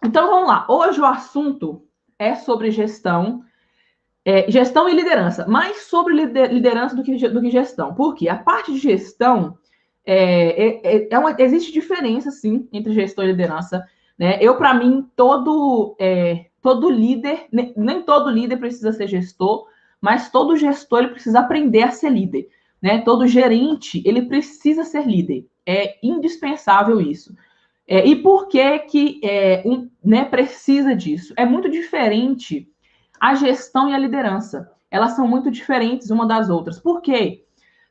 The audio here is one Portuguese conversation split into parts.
Então, vamos lá. Hoje o assunto é sobre gestão, gestão e liderança, mais sobre liderança do que gestão. Por quê? A parte de gestão, existe diferença, sim, entre gestão e liderança. Né? Para mim, todo líder, nem todo líder precisa ser gestor, mas todo gestor ele precisa aprender a ser líder. Né? Todo gerente ele precisa ser líder. É indispensável isso. E por que precisa disso? É muito diferente a gestão e a liderança. Elas são muito diferentes uma das outras. Por quê?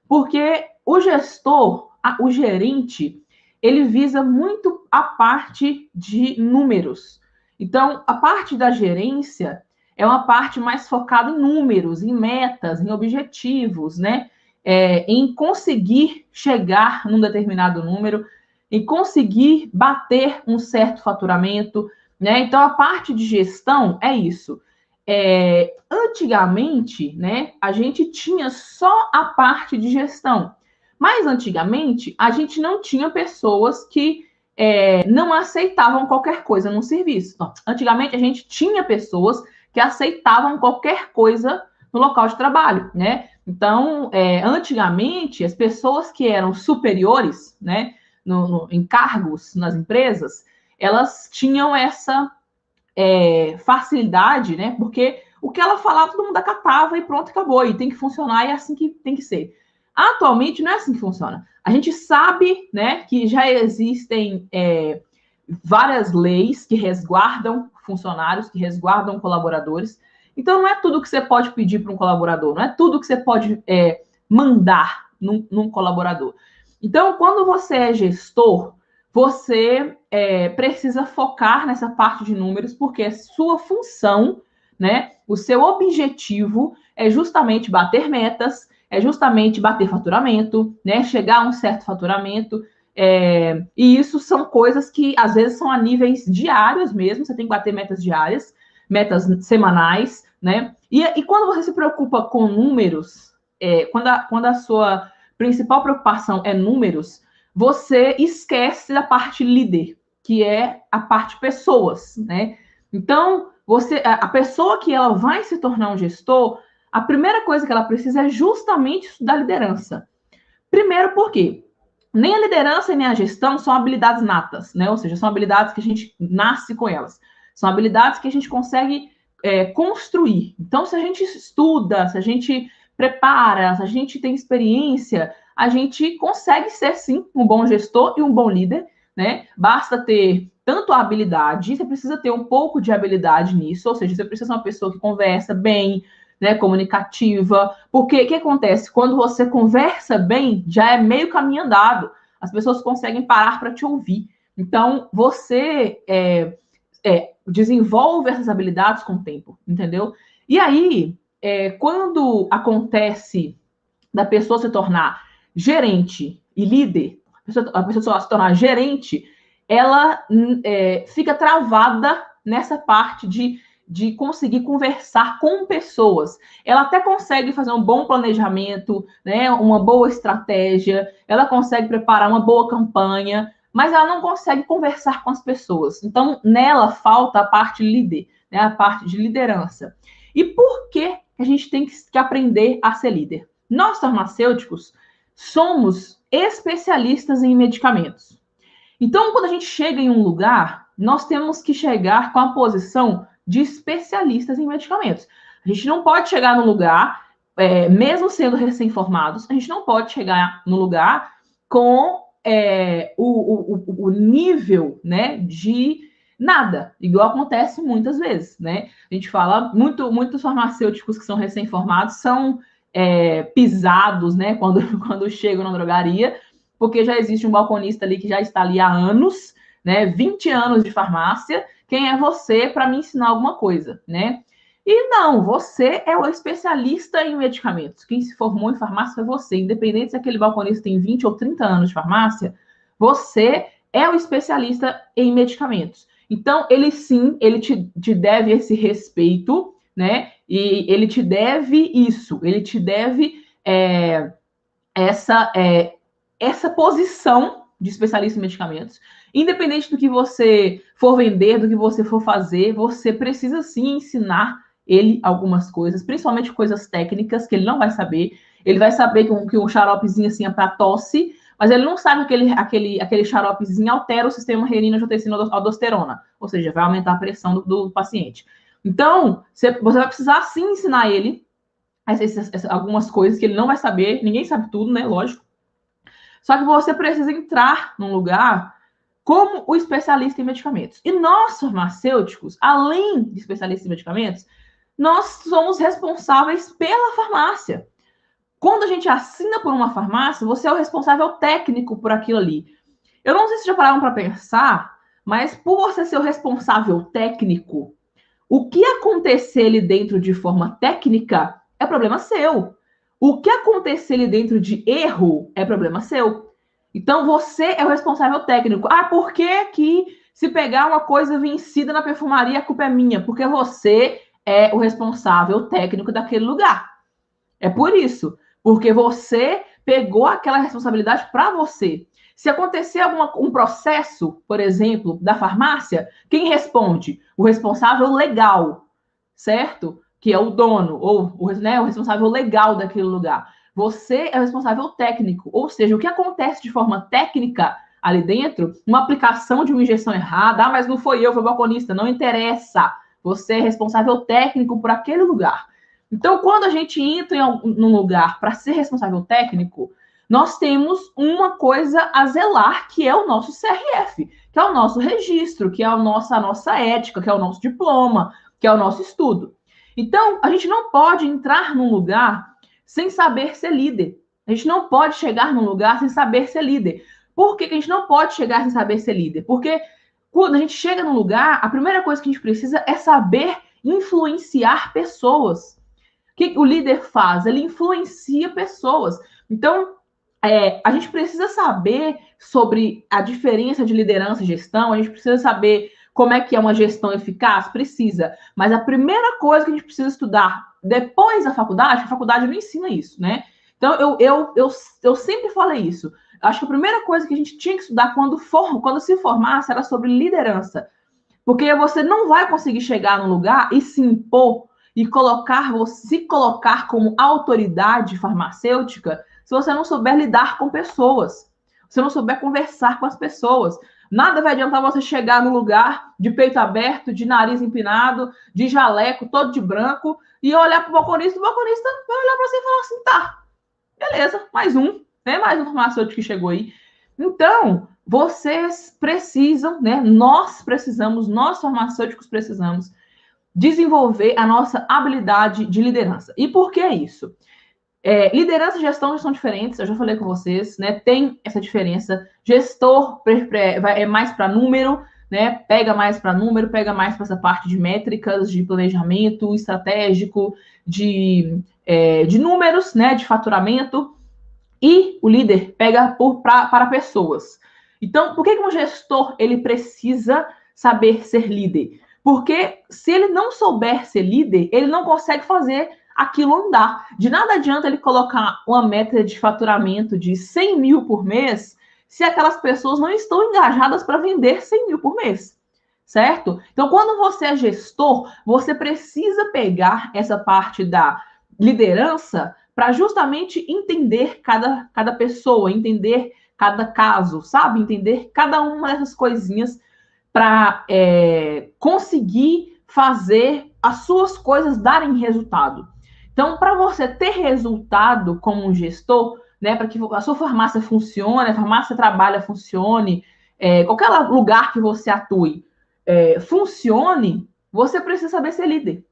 Porque o gestor, o gerente, ele visa muito a parte de números. Então, a parte da gerência é uma parte mais focada em números, em metas, em objetivos, né? Em conseguir chegar num determinado número, em conseguir bater um certo faturamento, né? Então, a parte de gestão é isso. Antigamente, né, a gente tinha só a parte de gestão. Mas antigamente, a gente não tinha pessoas que não aceitavam qualquer coisa no serviço. Então, antigamente, a gente tinha pessoas que aceitavam qualquer coisa no local de trabalho, né? Então, antigamente, as pessoas que eram superiores, né, em cargos nas empresas, elas tinham essa facilidade, né? Porque o que ela falava, todo mundo acatava e pronto, acabou. E tem que funcionar e é assim que tem que ser. Atualmente não é assim que funciona. A gente sabe, né, que já existem várias leis que resguardam funcionários, que resguardam colaboradores. Então não é tudo que você pode pedir para um colaborador, não é tudo que você pode mandar num colaborador. Então, quando você é gestor, você precisa focar nessa parte de números, porque é sua função, né? O seu objetivo é justamente bater metas, é justamente bater faturamento, né? Chegar a um certo faturamento. E isso são coisas que às vezes são a níveis diários mesmo, você tem que bater metas diárias, metas semanais, né? E quando você se preocupa com números, quando a sua principal preocupação é números, você esquece da parte líder, que é a parte pessoas, né? Então, a pessoa que ela vai se tornar um gestor, a primeira coisa que ela precisa é justamente estudar liderança. Primeiro, por quê? Nem a liderança e nem a gestão são habilidades natas, né? Ou seja, são habilidades que a gente nasce com elas. São habilidades que a gente consegue construir. Então, se a gente estuda, se a gente prepara, se a gente tem experiência, a gente consegue ser, sim, um bom gestor e um bom líder, né? Basta ter tanto a habilidade, você precisa ter um pouco de habilidade nisso, ou seja, você precisa ser uma pessoa que conversa bem, né, comunicativa, porque o que acontece? Quando você conversa bem, já é meio caminho andado, as pessoas conseguem parar para te ouvir. Então, você desenvolve essas habilidades com o tempo, entendeu? E aí, quando acontece da pessoa se tornar gerente e líder, a pessoa se tornar gerente, ela fica travada nessa parte de conseguir conversar com pessoas. Ela até consegue fazer um bom planejamento, né, uma boa estratégia, ela consegue preparar uma boa campanha, mas ela não consegue conversar com as pessoas. Então, nela falta a parte líder, né, a parte de liderança. E por que a gente tem que aprender a ser líder? Nós, farmacêuticos, somos especialistas em medicamentos. Então, quando a gente chega em um lugar, nós temos que chegar com a posição de especialistas em medicamentos. A gente não pode chegar no lugar, mesmo sendo recém-formados, a gente não pode chegar no lugar com o nível, né, de nada, igual acontece muitas vezes, né? A gente fala, muitos farmacêuticos que são recém-formados são pisados, né, quando chegam na drogaria, porque já existe um balconista ali que já está ali há anos, né, 20 anos de farmácia, quem é você para me ensinar alguma coisa, né? E não, você é o especialista em medicamentos. Quem se formou em farmácia é você. Independente se aquele balconista tem 20 ou 30 anos de farmácia, você é o especialista em medicamentos. Então, ele sim, ele te deve esse respeito, né? E ele te deve isso, ele te deve essa posição de especialista em medicamentos. Independente do que você for vender, do que você for fazer, você precisa sim ensinar ele algumas coisas, principalmente coisas técnicas que ele não vai saber. Ele vai saber que um xaropezinho assim é para tosse, mas ele não sabe que aquele xaropezinho altera o sistema renina-angiotensina-aldosterona, ou seja, vai aumentar a pressão do paciente. Então, você vai precisar sim ensinar ele algumas coisas que ele não vai saber, ninguém sabe tudo, né? Lógico. Só que você precisa entrar num lugar como o especialista em medicamentos. E nós, farmacêuticos, além de especialistas em medicamentos, nós somos responsáveis pela farmácia. Quando a gente assina por uma farmácia, você é o responsável técnico por aquilo ali. Eu não sei se já pararam para pensar, mas por você ser o responsável técnico, o que acontecer ali dentro de forma técnica é problema seu. O que acontecer ali dentro de erro é problema seu. Então, você é o responsável técnico. Ah, por que se pegar uma coisa vencida na perfumaria, a culpa é minha? Porque você é o responsável técnico daquele lugar. É por isso. Porque você pegou aquela responsabilidade para você. Se acontecer um processo, por exemplo, da farmácia, quem responde? O responsável legal, certo? Que é o dono, ou o responsável legal daquele lugar. Você é o responsável técnico, ou seja, o que acontece de forma técnica ali dentro, uma aplicação de uma injeção errada, mas não foi eu, foi o balconista, não interessa. Você é responsável técnico por aquele lugar. Então, quando a gente entra num lugar para ser responsável técnico, nós temos uma coisa a zelar, que é o nosso CRF, que é o nosso registro, que é a nossa ética, que é o nosso diploma, que é o nosso estudo. Então, a gente não pode entrar num lugar sem saber ser líder. A gente não pode chegar num lugar sem saber ser líder. Por que a gente não pode chegar sem saber ser líder? Porque quando a gente chega num lugar, a primeira coisa que a gente precisa é saber influenciar pessoas. O que o líder faz? Ele influencia pessoas. Então, a gente precisa saber sobre a diferença de liderança e gestão, a gente precisa saber como é que é uma gestão eficaz? Precisa. Mas a primeira coisa que a gente precisa estudar depois da faculdade, a faculdade não ensina isso, né? Então, eu sempre falei isso. Acho que a primeira coisa que a gente tinha que estudar quando se formasse era sobre liderança. Porque você não vai conseguir chegar num lugar e se impor e se colocar como autoridade farmacêutica se você não souber lidar com pessoas, se não souber conversar com as pessoas. Nada vai adiantar você chegar no lugar de peito aberto, de nariz empinado, de jaleco, todo de branco, e olhar para o balconista vai olhar para você e falar assim, tá, beleza, mais um, né? Mais um farmacêutico que chegou aí. Então, vocês precisam, né? Nós farmacêuticos precisamos desenvolver a nossa habilidade de liderança. E por que isso? Liderança e gestão são diferentes, eu já falei com vocês, né? Tem essa diferença. Gestor é mais para número, né? Pega mais para número, pega mais para essa parte de métricas, de planejamento estratégico, de números, né? De faturamento. E o líder pega para pessoas. Então, por que um gestor ele precisa saber ser líder? Porque se ele não souber ser líder, ele não consegue fazer aquilo andar. De nada adianta ele colocar uma meta de faturamento de 100 mil por mês se aquelas pessoas não estão engajadas para vender 100 mil por mês, certo? Então, quando você é gestor, você precisa pegar essa parte da liderança para justamente entender cada pessoa, entender cada caso, sabe? Entender cada uma dessas coisinhas para conseguir fazer as suas coisas darem resultado. Então, para você ter resultado como um gestor, né, para que a sua farmácia funcione, a farmácia trabalha, funcione, qualquer lugar que você atue funcione, você precisa saber ser líder.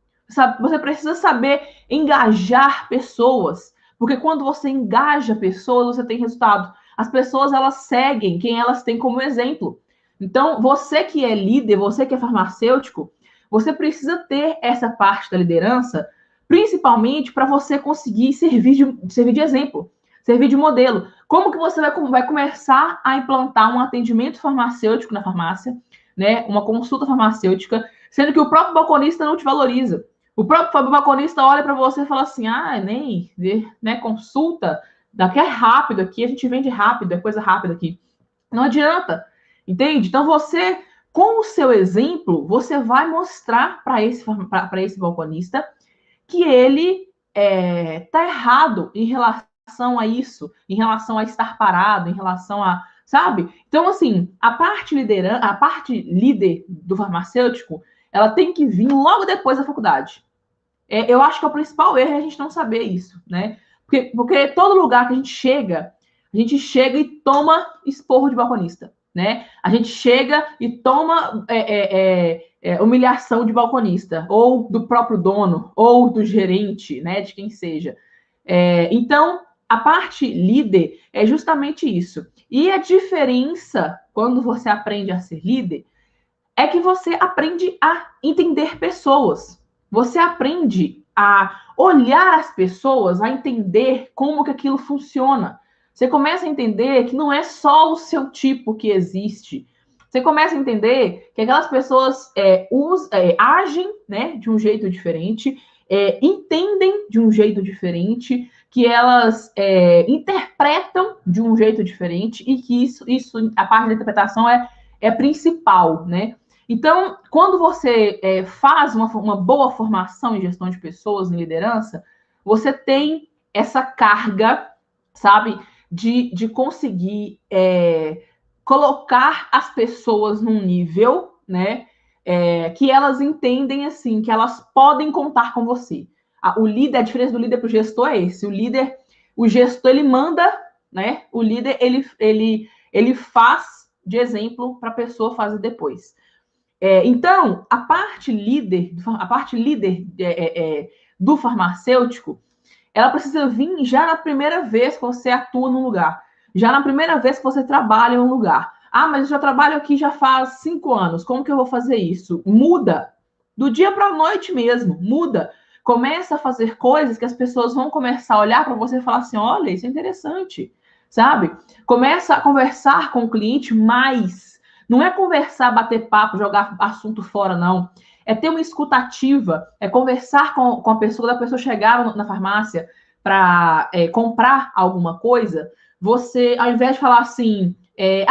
Você precisa saber engajar pessoas, porque quando você engaja pessoas, você tem resultado. As pessoas, elas seguem quem elas têm como exemplo. Então, você que é líder, você que é farmacêutico, você precisa ter essa parte da liderança, principalmente para você conseguir servir de exemplo, servir de modelo. Como que você vai começar a implantar um atendimento farmacêutico na farmácia, né? Uma consulta farmacêutica, sendo que o próprio balconista não te valoriza. O próprio balconista olha para você e fala assim, nem, né, consulta, daqui é rápido aqui, a gente vende rápido, é coisa rápida aqui. Não adianta. Entende? Então, você, com o seu exemplo, você vai mostrar para esse balconista que ele está errado em relação a isso, em relação a estar parado, em relação a, sabe? Então, assim, a parte líder do farmacêutico, ela tem que vir logo depois da faculdade. Eu acho que é o principal erro é a gente não saber isso, né? Porque todo lugar que a gente chega e toma esporro de balconista, né? A gente chega e toma humilhação de balconista, ou do próprio dono, ou do gerente, né? De quem seja. Então, a parte líder é justamente isso. E a diferença, quando você aprende a ser líder, é que você aprende a entender pessoas. Você aprende a olhar as pessoas, a entender como que aquilo funciona. Você começa a entender que não é só o seu tipo que existe. Você começa a entender que aquelas pessoas agem, né, de um jeito diferente, entendem de um jeito diferente, que elas interpretam de um jeito diferente e que isso a parte da interpretação é principal, né? Então, quando você faz uma boa formação em gestão de pessoas, em liderança, você tem essa carga, sabe, de conseguir colocar as pessoas num nível, né, que elas entendem, assim, que elas podem contar com você. O líder, a diferença do líder para o gestor é esse. O gestor, ele manda, né, o líder, ele faz de exemplo para a pessoa fazer depois. Então, a parte líder do farmacêutico, ela precisa vir já na primeira vez que você atua num lugar, já na primeira vez que você trabalha em um lugar. Ah, mas eu já trabalho aqui já faz 5 anos, como que eu vou fazer isso? Muda, do dia para a noite mesmo, muda. Começa a fazer coisas que as pessoas vão começar a olhar para você e falar assim, olha, isso é interessante, sabe? Começa a conversar com o cliente mais. Não é conversar, bater papo, jogar assunto fora, não. É ter uma escutativa, é conversar com a pessoa, da pessoa chegar na farmácia para comprar alguma coisa, você, ao invés de falar assim,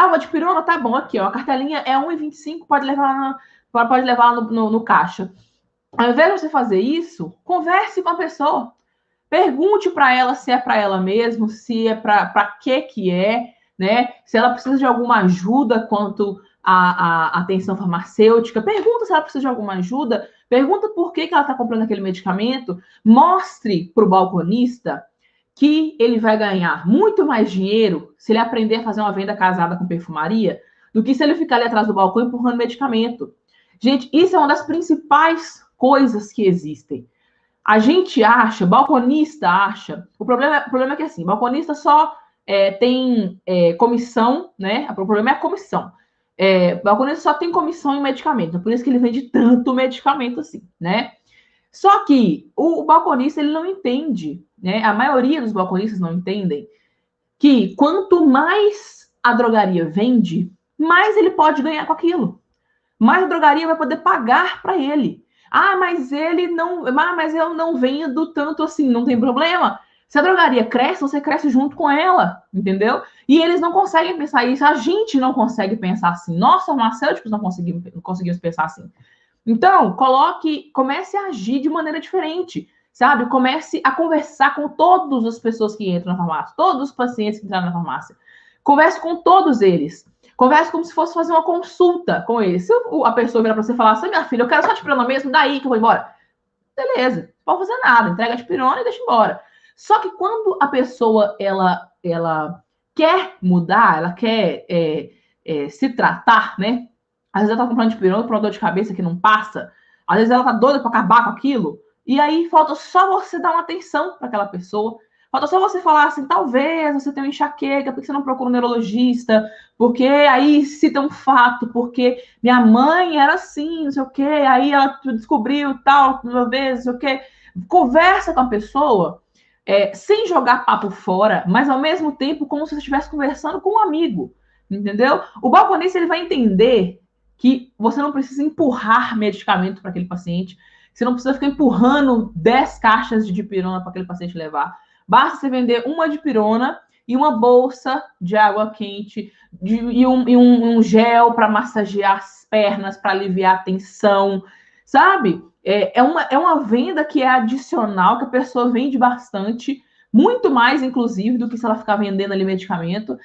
vou de pirona, tá bom, aqui, ó, a cartelinha é R$1,25, pode levar no caixa. Ao invés de você fazer isso, converse com a pessoa. Pergunte para ela se é para ela mesmo, se é para que é, né? Se ela precisa de alguma ajuda quanto à atenção farmacêutica. Pergunta se ela precisa de alguma ajuda. Pergunta por que ela está comprando aquele medicamento. Mostre para o balconista que ele vai ganhar muito mais dinheiro se ele aprender a fazer uma venda casada com perfumaria do que se ele ficar ali atrás do balcão empurrando medicamento. Gente, isso é uma das principais coisas que existem. A gente acha, balconista acha, o problema é que assim, balconista só tem comissão, né? O problema é a comissão. Balconista só tem comissão em medicamento, por isso que ele vende tanto medicamento assim, né? Só que o balconista, ele não entende, né? A maioria dos balconistas não entendem que quanto mais a drogaria vende, mais ele pode ganhar com aquilo. Mais a drogaria vai poder pagar para ele. Mas eu não vendo tanto assim, não tem problema. Se a drogaria cresce, você cresce junto com ela, entendeu? E eles não conseguem pensar isso, a gente não consegue pensar assim. Nós, farmacêuticos, não conseguimos pensar assim. Então, comece a agir de maneira diferente, sabe? Comece a conversar com todas as pessoas que entram na farmácia, todos os pacientes que entraram na farmácia. Converse com todos eles. Converse como se fosse fazer uma consulta com ele. Se a pessoa virar para você e falar assim, minha filha, eu quero só dipirona mesmo, daí que eu vou embora. Beleza, não pode fazer nada, entrega a dipirona e deixa embora. Só que quando a pessoa, ela quer mudar, ela quer se tratar, né? Às vezes ela tá comprando dipirona por uma dor de cabeça que não passa. Às vezes ela tá doida para acabar com aquilo. E aí falta só você dar uma atenção para aquela pessoa. Falta só você falar assim, talvez você tenha uma enxaqueca, por que você não procura um neurologista? Porque aí cita um fato, porque minha mãe era assim, não sei o quê, aí ela descobriu tal, uma vez, não sei o quê. Conversa com a pessoa, sem jogar papo fora, mas ao mesmo tempo como se você estivesse conversando com um amigo, entendeu? O balconista, ele vai entender que você não precisa empurrar medicamento para aquele paciente, você não precisa ficar empurrando 10 caixas de dipirona para aquele paciente levar. Basta você vender uma dipirona e uma bolsa de água quente e um gel para massagear as pernas, para aliviar a tensão, sabe? É uma venda que é adicional, que a pessoa vende bastante, muito mais, inclusive, do que se ela ficar vendendo ali medicamento.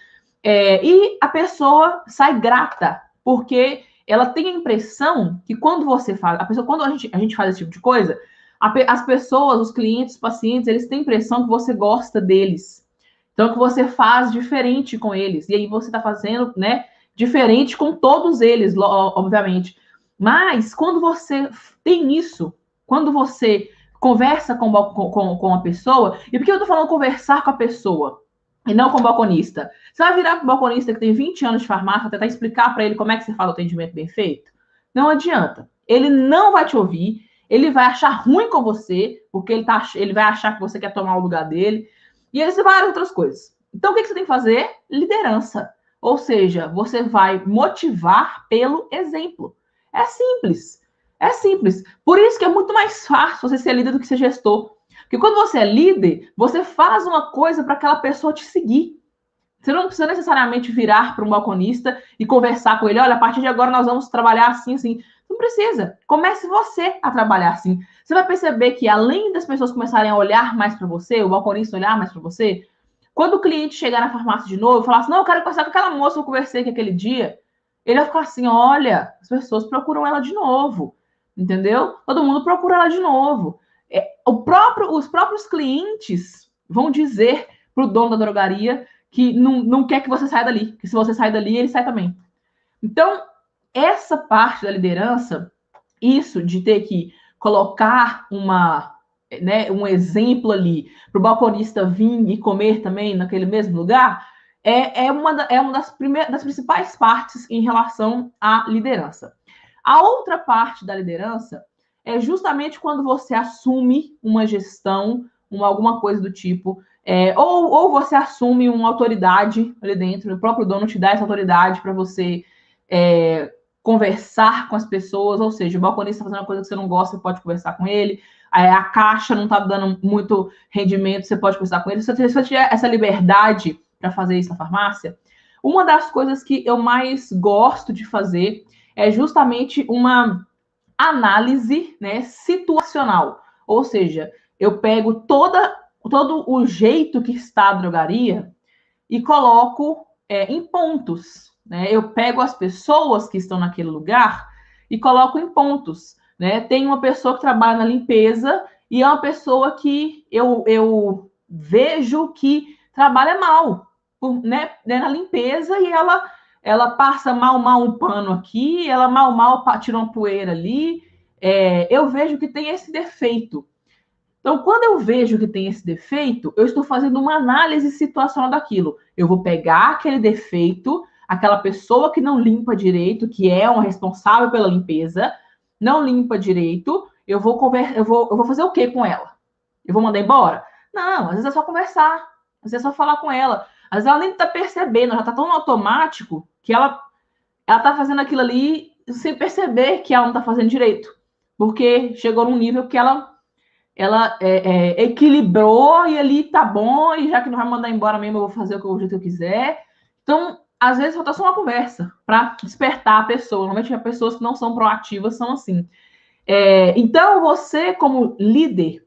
E a pessoa sai grata, porque ela tem a impressão que quando você faz, quando a gente faz esse tipo de coisa, as pessoas, os clientes, os pacientes, eles têm a impressão que você gosta deles. Então, que você faz diferente com eles. E aí você está fazendo, né, diferente com todos eles, obviamente. Mas quando você tem isso, quando você conversa com a pessoa, e por que eu estou falando conversar com a pessoa e não com o balconista? Você vai virar para o balconista que tem 20 anos de farmácia, tentar explicar para ele como é que você faz o atendimento bem feito? Não adianta. Ele não vai te ouvir, ele vai achar ruim com você, porque ele vai achar que você quer tomar o lugar dele, e aí várias outras coisas. Então, o que você tem que fazer? Liderança. Ou seja, você vai motivar pelo exemplo. É simples. É simples. Por isso que é muito mais fácil você ser líder do que ser gestor. Porque quando você é líder, você faz uma coisa para aquela pessoa te seguir. Você não precisa necessariamente virar para um balconista e conversar com ele. Olha, a partir de agora nós vamos trabalhar assim, assim. Não precisa. Comece você a trabalhar assim. Você vai perceber que além das pessoas começarem a olhar mais para você, o balconista olhar mais para você, quando o cliente chegar na farmácia de novo e falar assim, não, eu quero conversar com aquela moça que eu conversei aqui aquele dia, ele vai ficar assim, olha, as pessoas procuram ela de novo. Entendeu? Todo mundo procura ela de novo. Os próprios clientes vão dizer para o dono da drogaria que não quer que você saia dali, que se você sair dali, ele sai também. Então, essa parte da liderança, isso de ter que colocar um exemplo ali para o balconista vir e comer também naquele mesmo lugar, é uma das principais partes em relação à liderança. A outra parte da liderança é justamente quando você assume uma gestão, alguma coisa do tipo, ou você assume uma autoridade ali dentro, o próprio dono te dá essa autoridade para você conversar com as pessoas, ou seja, o balconista está fazendo uma coisa que você não gosta, você pode conversar com ele, a caixa não está dando muito rendimento, você pode conversar com ele. Se você tiver essa liberdade para fazer isso na farmácia, uma das coisas que eu mais gosto de fazer é justamente uma análise, né, situacional. Ou seja, eu pego todo o jeito que está a drogaria e coloco em pontos. Né? Eu pego as pessoas que estão naquele lugar e coloco em pontos. Né? Tem uma pessoa que trabalha na limpeza e é uma pessoa que eu vejo que trabalha mal, né, na limpeza, e ela passa mal um pano aqui, ela mal tira uma poeira ali. Eu vejo que tem esse defeito. Então, quando eu vejo que tem esse defeito, eu estou fazendo uma análise situacional daquilo. Eu vou pegar aquele defeito, aquela pessoa que não limpa direito, que é uma responsável pela limpeza, não limpa direito, eu vou fazer o que com ela? Eu vou mandar embora? Não, às vezes é só conversar, às vezes é só falar com ela. Às vezes ela nem está percebendo, já está tão automático que ela está fazendo aquilo ali sem perceber que ela não está fazendo direito. Porque chegou num nível que ela equilibrou e ali tá bom, e já que não vai mandar embora mesmo, eu vou fazer o jeito que eu quiser. Então, às vezes, falta só uma conversa para despertar a pessoa. Normalmente, as pessoas que não são proativas são assim. Então, você como líder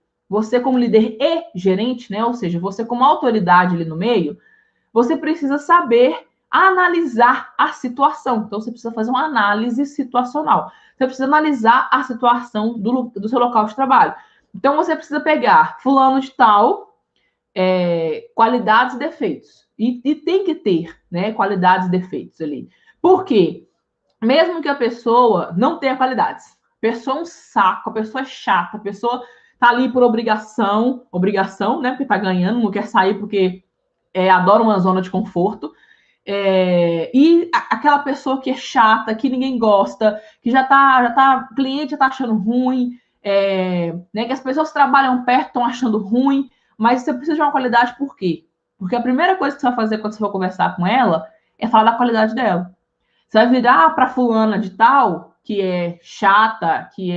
e gerente, né? Ou seja, você como autoridade ali no meio, você precisa saber analisar a situação. Então, você precisa fazer uma análise situacional. Você precisa analisar a situação do seu local de trabalho. Então, você precisa pegar fulano de tal, qualidades e defeitos. E tem que ter, né, qualidades e defeitos ali. Por quê? Mesmo que a pessoa não tenha qualidades, a pessoa é um saco, a pessoa é chata, a pessoa tá ali por obrigação, né, porque tá ganhando, não quer sair porque adora uma zona de conforto. E aquela pessoa que é chata, que ninguém gosta, que o cliente já tá achando ruim, né, que as pessoas que trabalham perto estão achando ruim, mas você precisa de uma qualidade. Por quê? Porque a primeira coisa que você vai fazer quando você for conversar com ela é falar da qualidade dela. Você vai virar para fulana de tal, que é chata, que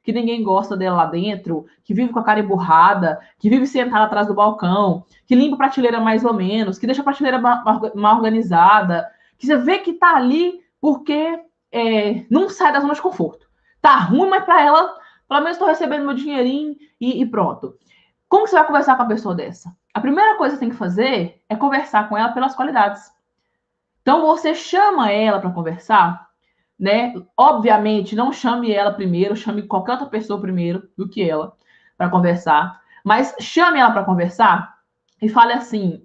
que ninguém gosta dela lá dentro, que vive com a cara emburrada, que vive sentada atrás do balcão, que limpa a prateleira mais ou menos, que deixa a prateleira mal organizada, que você vê que tá ali porque não sai da zona de conforto. Tá ruim, mas para ela, pelo menos estou recebendo meu dinheirinho e pronto. Como que você vai conversar com a pessoa dessa? A primeira coisa que você tem que fazer é conversar com ela pelas qualidades. Então, você chama ela para conversar, né? Obviamente, não chame ela primeiro, chame qualquer outra pessoa primeiro do que ela para conversar. Mas chame ela para conversar e fale assim,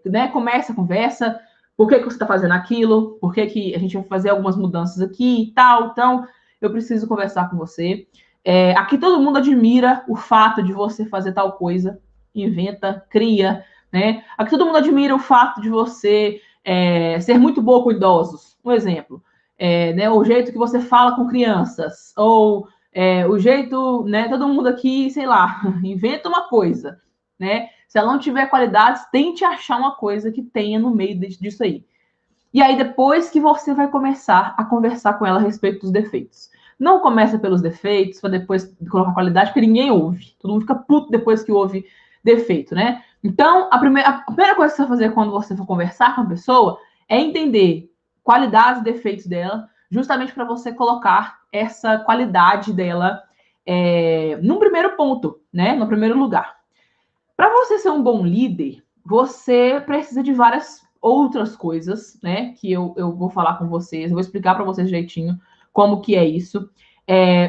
né? Comece a conversa. Por que você está fazendo aquilo? Por que a gente vai fazer algumas mudanças aqui e tal? Então, eu preciso conversar com você. Aqui todo mundo admira o fato de você fazer tal coisa, inventa, cria, né? Aqui todo mundo admira o fato de você ser muito boa com idosos. Um exemplo, né? O jeito que você fala com crianças, ou o jeito, né? Todo mundo aqui, sei lá, inventa uma coisa, né? Se ela não tiver qualidades, tente achar uma coisa que tenha no meio disso aí. E aí, depois que você vai começar a conversar com ela a respeito dos defeitos. Não começa pelos defeitos, para depois colocar qualidade, porque ninguém ouve. Todo mundo fica puto depois que ouve defeito, né? Então, a primeira coisa que você vai fazer quando você for conversar com a pessoa é entender qualidades e defeitos dela, justamente para você colocar essa qualidade dela num primeiro ponto, né? No primeiro lugar. Para você ser um bom líder, você precisa de várias outras coisas, né? Que eu vou falar com vocês, eu vou explicar para vocês direitinho como que é isso.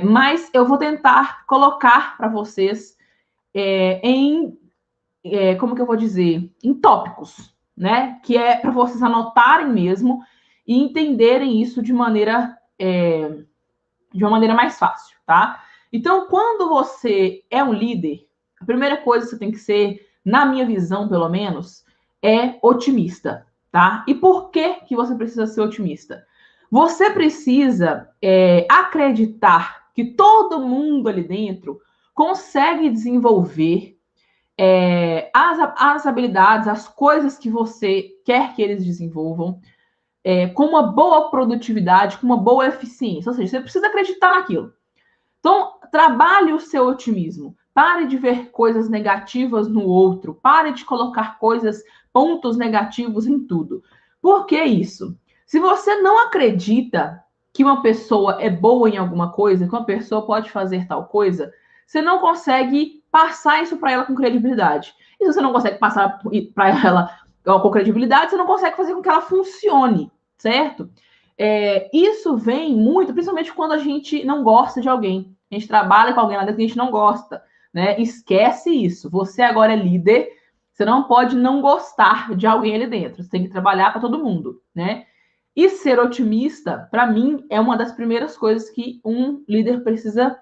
Mas eu vou tentar colocar para vocês como que eu vou dizer? Em tópicos, né? Que é para vocês anotarem mesmo e entenderem isso de uma maneira mais fácil, tá? Então, quando você é um líder, a primeira coisa que você tem que ser, na minha visão, pelo menos, é otimista, tá? E por que você precisa ser otimista? Você precisa acreditar que todo mundo ali dentro consegue desenvolver as habilidades, as coisas que você quer que eles desenvolvam, com uma boa produtividade, com uma boa eficiência. Ou seja, você precisa acreditar naquilo. Então, trabalhe o seu otimismo. Pare de ver coisas negativas no outro. Pare de colocar pontos negativos em tudo. Por que isso? Se você não acredita que uma pessoa é boa em alguma coisa, que uma pessoa pode fazer tal coisa, você não consegue passar isso para ela com credibilidade. E se você não consegue passar para ela com credibilidade, você não consegue fazer com que ela funcione, certo? Isso vem muito, principalmente quando a gente não gosta de alguém. A gente trabalha com alguém lá dentro que a gente não gosta, né? Esquece isso. Você agora é líder, você não pode não gostar de alguém ali dentro. Você tem que trabalhar para todo mundo, né? E ser otimista, para mim, é uma das primeiras coisas que um líder precisa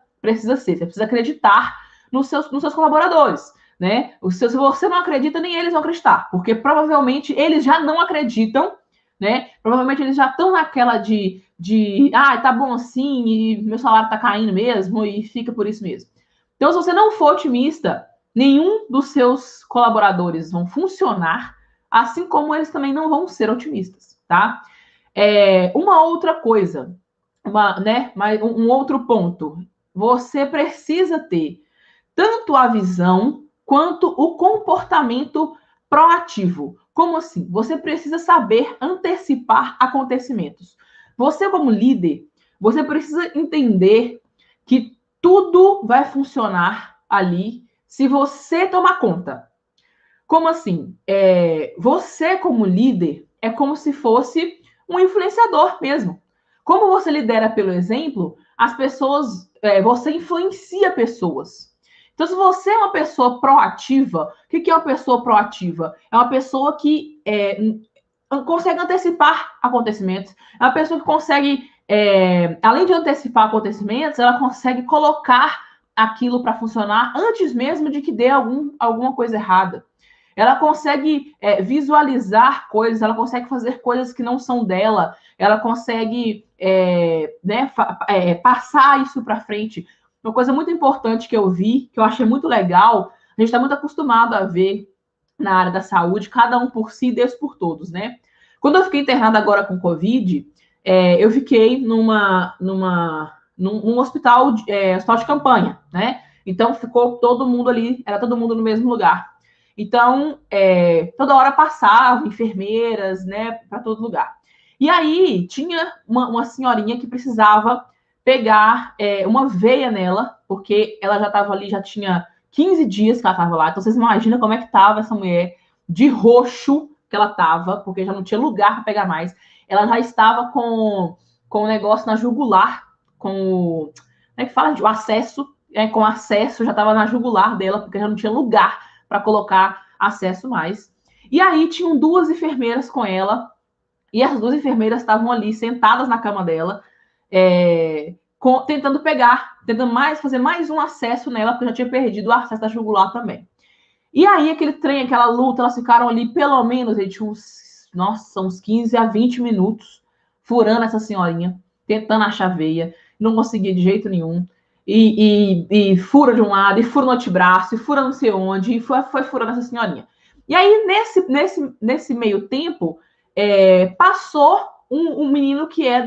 ser. Você precisa acreditar nos seus colaboradores, né? Se você não acredita, nem eles vão acreditar, porque provavelmente eles já não acreditam, né? Provavelmente eles já estão naquela de tá bom assim, e meu salário tá caindo mesmo, e fica por isso mesmo. Então, se você não for otimista, nenhum dos seus colaboradores vão funcionar, assim como eles também não vão ser otimistas, tá? Uma outra coisa, um outro ponto, você precisa ter tanto a visão quanto o comportamento proativo. Como assim? Você precisa saber antecipar acontecimentos. Você, como líder, você precisa entender que tudo vai funcionar ali se você tomar conta. Como assim? Você, como líder, é como se fosse um influenciador mesmo. Como você lidera pelo exemplo, as pessoas, você influencia pessoas. Então, se você é uma pessoa proativa, o que é uma pessoa proativa? É uma pessoa que consegue antecipar acontecimentos, é uma pessoa que consegue, além de antecipar acontecimentos, ela consegue colocar aquilo para funcionar antes mesmo de que dê alguma coisa errada. Ela consegue visualizar coisas, ela consegue fazer coisas que não são dela, ela consegue passar isso para frente. Uma coisa muito importante que eu vi, que eu achei muito legal, a gente está muito acostumado a ver na área da saúde, cada um por si, Deus por todos, né? Quando eu fiquei internada agora com Covid, eu fiquei num hospital, hospital de campanha, né? Então ficou todo mundo ali, era todo mundo no mesmo lugar. Então, toda hora passava enfermeiras, né, para todo lugar. E aí tinha uma senhorinha que precisava pegar uma veia nela, porque ela já estava ali, já tinha 15 dias que ela estava lá. Então vocês imaginam como é que estava essa mulher de roxo que ela estava, porque já não tinha lugar para pegar mais. Ela já estava com um negócio na jugular, como é que fala? O acesso, com acesso, já estava na jugular dela, porque já não tinha lugar para colocar acesso mais. E aí tinham duas enfermeiras com ela, e as duas enfermeiras estavam ali sentadas na cama dela, tentando fazer mais um acesso nela, porque já tinha perdido o acesso da jugular também. E aí, aquele trem, aquela luta, elas ficaram ali pelo menos, gente, uns 15 a 20 minutos furando essa senhorinha, tentando achar veia, não conseguia de jeito nenhum. E fura de um lado, e fura no antebraço, e fura não sei onde, e foi furando essa senhorinha. E aí, nesse meio tempo, passou um menino que é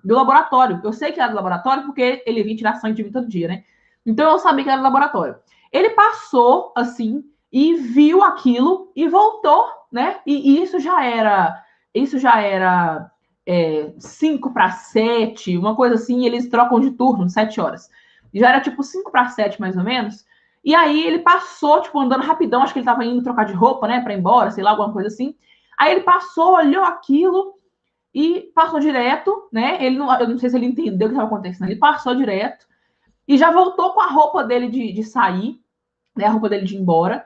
do laboratório. Eu sei que era do laboratório porque ele vinha tirar sangue de mim todo dia, né? Então eu sabia que era do laboratório. Ele passou assim e viu aquilo e voltou, né? E isso já era 5 para 7, uma coisa assim, eles trocam de turno, 7 horas. Já era tipo 5 para 7, mais ou menos. E aí ele passou, tipo, andando rapidão, acho que ele tava indo trocar de roupa, né, para ir embora, sei lá, alguma coisa assim. Aí ele passou, olhou aquilo e passou direto, né? Eu não sei se ele entendeu o que estava acontecendo. Ele passou direto e já voltou com a roupa dele de sair, né? A roupa dele de ir embora.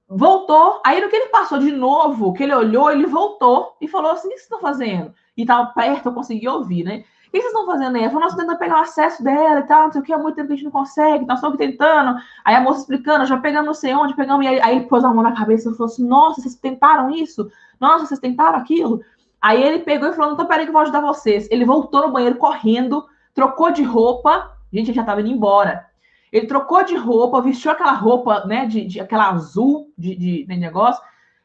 Voltou, aí no que ele passou de novo, que ele olhou, ele voltou e falou assim: o que vocês estão fazendo? E tava perto, eu consegui ouvir, né? O que vocês estão fazendo aí? Ele falou: nós estamos tentando pegar o acesso dela e tal, não sei o que, há muito tempo que a gente não consegue, nós estamos tentando. Aí a moça explicando, já pegamos não sei onde, pegamos, e aí ele pôs a mão na cabeça e falou assim: nossa, vocês tentaram isso? Nossa, vocês tentaram aquilo? Aí ele pegou e falou: não, então peraí que eu vou ajudar vocês. Ele voltou no banheiro correndo, trocou de roupa, gente, ele já estava indo embora. Ele trocou de roupa, vestiu aquela roupa, né, aquela azul de negócio,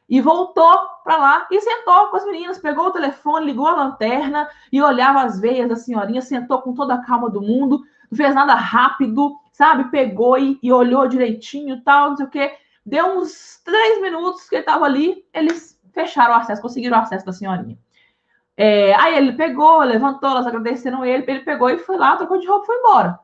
e voltou para lá e sentou com as meninas, pegou o telefone, ligou a lanterna e olhava as veias da senhorinha, sentou com toda a calma do mundo, não fez nada rápido, sabe? Pegou e olhou direitinho, tal, não sei o quê. Deu uns 3 minutos que ele estava ali, eles fecharam o acesso, conseguiram o acesso da senhorinha. Aí ele pegou, levantou, elas agradeceram ele pegou e foi lá, trocou de roupa e foi embora.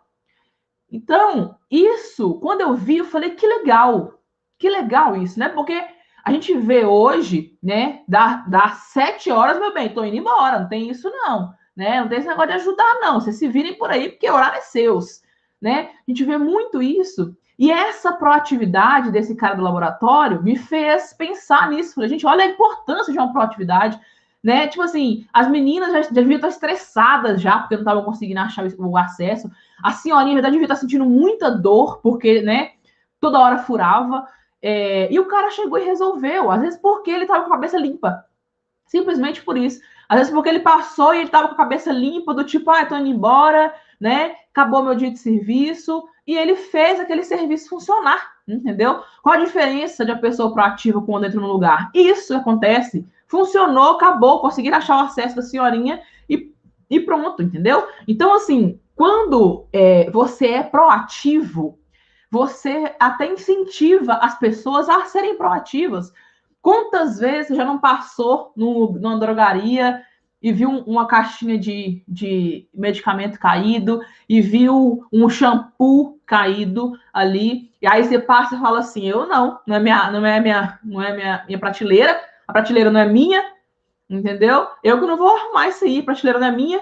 Então, isso, quando eu vi, eu falei, que legal isso, né? Porque a gente vê hoje, né, dá 7 horas, meu bem, tô indo embora, não tem isso não, né? Não tem esse negócio de ajudar, não. Vocês se virem por aí, porque o horário é seus, né? A gente vê muito isso. E essa proatividade desse cara do laboratório me fez pensar nisso. Falei, gente, olha a importância de uma proatividade, né? Tipo assim, as meninas já deviam estar estressadas já, porque não estavam conseguindo achar o acesso. A senhorinha, na verdade, devia estar sentindo muita dor, porque, né, toda hora furava. E o cara chegou e resolveu. Às vezes porque ele estava com a cabeça limpa. Simplesmente por isso. Às vezes porque ele passou e ele estava com a cabeça limpa, do tipo, tô indo embora, né? Acabou meu dia de serviço. E ele fez aquele serviço funcionar, entendeu? Qual a diferença de uma pessoa proativa quando entra no lugar? Isso acontece. Funcionou, acabou, conseguiram achar o acesso da senhorinha e pronto, entendeu? Então, assim, quando você é proativo, você até incentiva as pessoas a serem proativas. Quantas vezes você já não passou numa drogaria e viu uma caixinha de medicamento caído e viu um shampoo caído ali, e aí você passa e fala assim: eu não é minha prateleira, a prateleira não é minha, entendeu? Eu que não vou arrumar isso aí, a prateleira não é minha.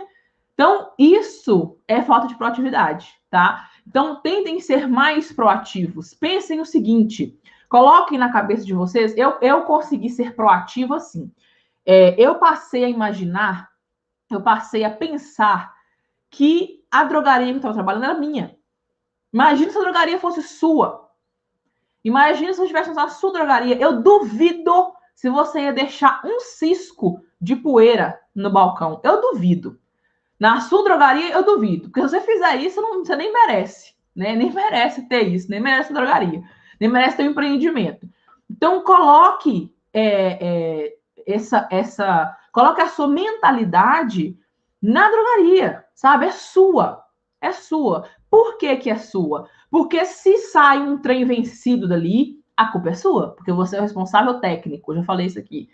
Então, isso é falta de proatividade, tá? Então, tentem ser mais proativos. Pensem o seguinte, coloquem na cabeça de vocês, eu consegui ser proativo assim. Eu passei a imaginar, eu passei a pensar que a drogaria que eu estava trabalhando era minha. Imagina se a drogaria fosse sua. Imagina se eu estivesse usando a sua drogaria. Eu duvido se você ia deixar um cisco de poeira no balcão. Eu duvido. Na sua drogaria, eu duvido. Porque se você fizer isso, você nem merece. Né? Nem merece ter isso. Nem merece drogaria. Nem merece ter um empreendimento. Então, coloque coloque a sua mentalidade na drogaria. Sabe? É sua. É sua. Por que que é sua? Porque se sai um trem vencido dali, a culpa é sua, porque você é o responsável técnico. Eu já falei isso aqui.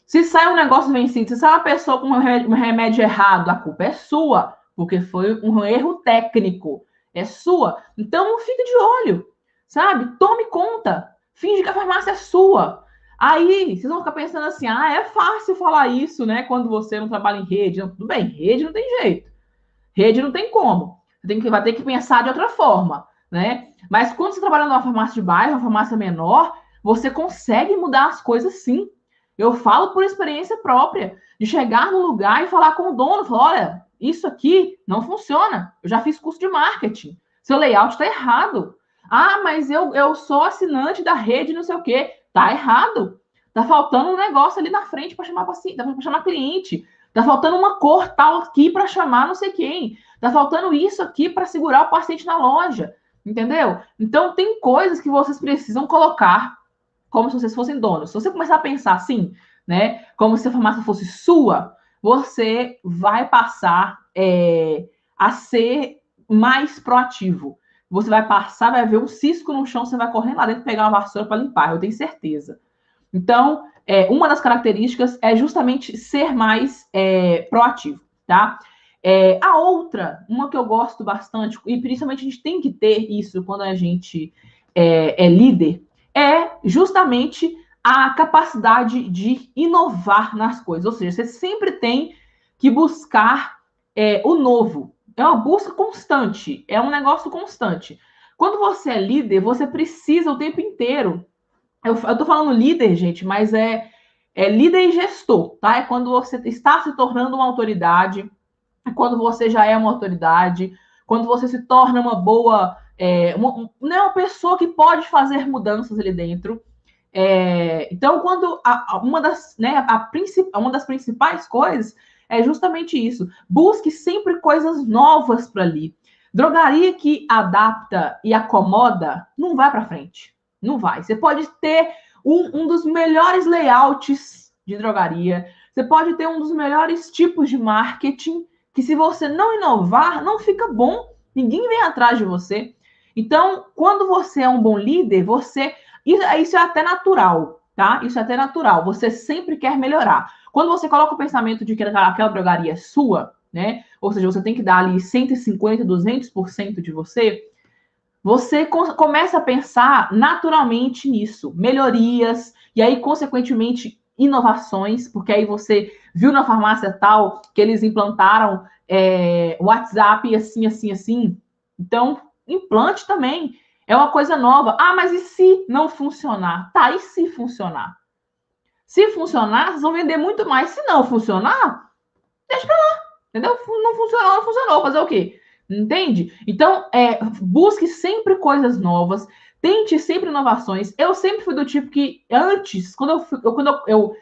Se sai um negócio vencido, se sai uma pessoa com um remédio errado, a culpa é sua, porque foi um erro técnico. É sua. Então, fique de olho, sabe? Tome conta. Finge que a farmácia é sua. Aí, vocês vão ficar pensando assim, é fácil falar isso, né? Quando você não trabalha em rede. Não, tudo bem, rede não tem jeito. Rede não tem como. Vai ter que pensar de outra forma, né? Mas quando você trabalha numa farmácia de bairro, uma farmácia menor, você consegue mudar as coisas sim. Eu falo por experiência própria, de chegar no lugar e falar com o dono, falar, olha, isso aqui não funciona. Eu já fiz curso de marketing. Seu layout está errado. Mas eu sou assinante da rede, não sei o quê. Tá errado. Tá faltando um negócio ali na frente para chamar paciente, para chamar cliente. Tá faltando uma cor tal aqui para chamar não sei quem. Tá faltando isso aqui para segurar o paciente na loja. Entendeu? Então, tem coisas que vocês precisam colocar como se vocês fossem donos. Se você começar a pensar assim, né, como se a farmácia fosse sua, você vai passar a ser mais proativo. Você vai passar, vai ver um cisco no chão, você vai correr lá dentro pegar uma vassoura para limpar, eu tenho certeza. Então, uma das características é justamente ser mais proativo, tá? A outra, uma que eu gosto bastante, e principalmente a gente tem que ter isso quando a gente é líder, é justamente a capacidade de inovar nas coisas. Ou seja, você sempre tem que buscar o novo. É uma busca constante, é um negócio constante. Quando você é líder, você precisa o tempo inteiro. Eu tô falando líder, gente, mas é líder e gestor, tá? É quando você está se tornando uma autoridade, é quando você já é uma autoridade, quando você se torna uma boa, uma pessoa que pode fazer mudanças ali dentro. Então, quando uma das principais coisas é justamente isso. Busque sempre coisas novas para ali. Drogaria que adapta e acomoda não vai para frente. Não vai. Você pode ter um dos melhores layouts de drogaria. Você pode ter um dos melhores tipos de marketing que, se você não inovar, não fica bom. Ninguém vem atrás de você. Então, quando você é um bom líder, isso é até natural, tá? Isso é até natural. Você sempre quer melhorar. Quando você coloca o pensamento de que aquela drogaria é sua, né? Ou seja, você tem que dar ali 150%, 200% de você começa a pensar naturalmente nisso, melhorias, e aí, consequentemente, inovações, porque aí você viu na farmácia tal que eles implantaram WhatsApp assim, assim, assim. Então, implante também. É uma coisa nova. Mas e se não funcionar? Tá, e se funcionar? Se funcionar, vocês vão vender muito mais. Se não funcionar, deixa pra lá. Entendeu? Não funcionou, não funcionou. Fazer o quê? Entende? Então, busque sempre coisas novas, tente sempre inovações. Eu sempre fui do tipo que, antes, quando eu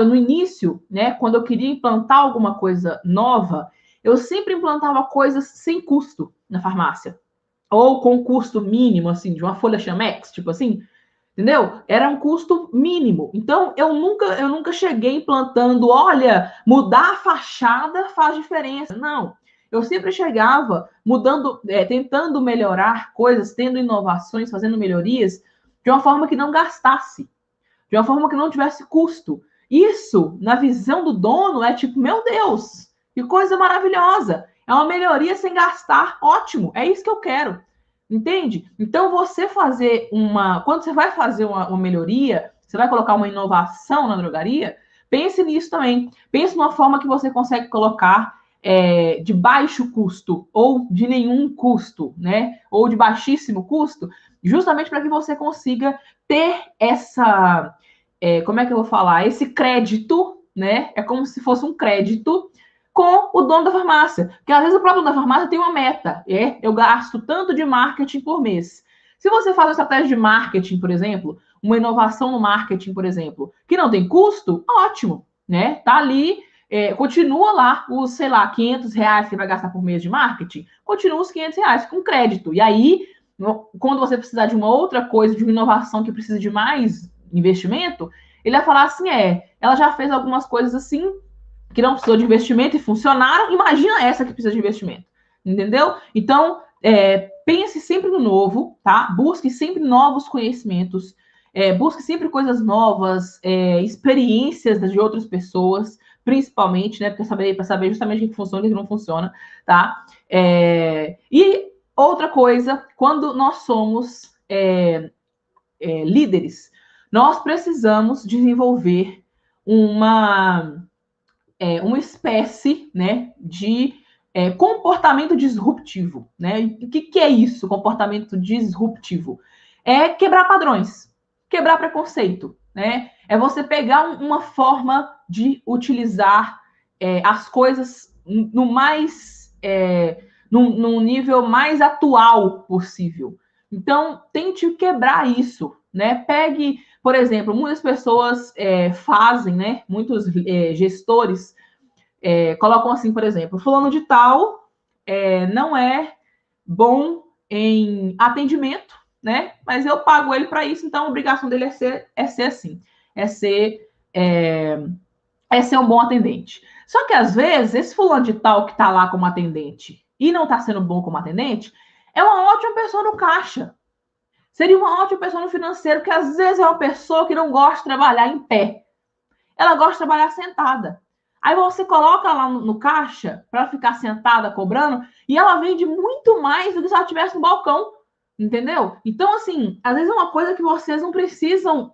no início, né, quando eu queria implantar alguma coisa nova, eu sempre implantava coisas sem custo na farmácia. Ou com custo mínimo, assim, de uma folha Chamex, tipo assim, entendeu? Era um custo mínimo. Então, eu nunca cheguei implantando, olha, mudar a fachada faz diferença. Não. Eu sempre chegava mudando, tentando melhorar coisas, tendo inovações, fazendo melhorias, de uma forma que não gastasse, de uma forma que não tivesse custo. Isso, na visão do dono, é tipo, meu Deus, que coisa maravilhosa. É uma melhoria sem gastar, ótimo, é isso que eu quero. Entende? Então, quando você vai fazer uma melhoria, você vai colocar uma inovação na drogaria, pense nisso também. Pense numa forma que você consegue colocar de baixo custo ou de nenhum custo, né? Ou de baixíssimo custo, justamente para que você consiga ter como é que eu vou falar? Esse crédito, né? É como se fosse um crédito com o dono da farmácia. Porque às vezes o próprio dono da farmácia tem uma meta. Eu gasto tanto de marketing por mês. Se você faz uma estratégia de marketing, por exemplo, uma inovação no marketing, por exemplo, que não tem custo, ótimo, né? Tá ali, continua lá os, sei lá, R$500 que você vai gastar por mês de marketing, continua os R$500 com crédito. E aí, quando você precisar de uma outra coisa, de uma inovação que precisa de mais investimento, ele vai falar assim, ela já fez algumas coisas assim, que não precisou de investimento e funcionaram, imagina essa que precisa de investimento. entendeu? Então, pense sempre no novo, tá? Busque sempre novos conhecimentos, busque sempre coisas novas, experiências de outras pessoas, principalmente, né? Para saber justamente o que funciona e o que não funciona, tá? E outra coisa, quando nós somos líderes, nós precisamos desenvolver uma espécie, né, de comportamento disruptivo, né? O que é isso, comportamento disruptivo? É quebrar padrões, quebrar preconceito, né? É você pegar uma forma de utilizar as coisas num nível mais atual possível. Então, tente quebrar isso, né? Pegue, por exemplo, muitas pessoas fazem, né? Muitos gestores colocam assim, por exemplo, fulano de tal não é bom em atendimento, né? Mas eu pago ele para isso, então a obrigação dele é ser assim, é ser, é, é ser um bom atendente. Só que às vezes esse fulano de tal que está lá como atendente e não está sendo bom como atendente é uma ótima pessoa no caixa. Seria uma ótima pessoa no financeiro, que às vezes é uma pessoa que não gosta de trabalhar em pé. Ela gosta de trabalhar sentada. Aí você coloca lá no caixa para ficar sentada cobrando e ela vende muito mais do que se ela estivesse no balcão, entendeu? Então, assim, às vezes é uma coisa que vocês não precisam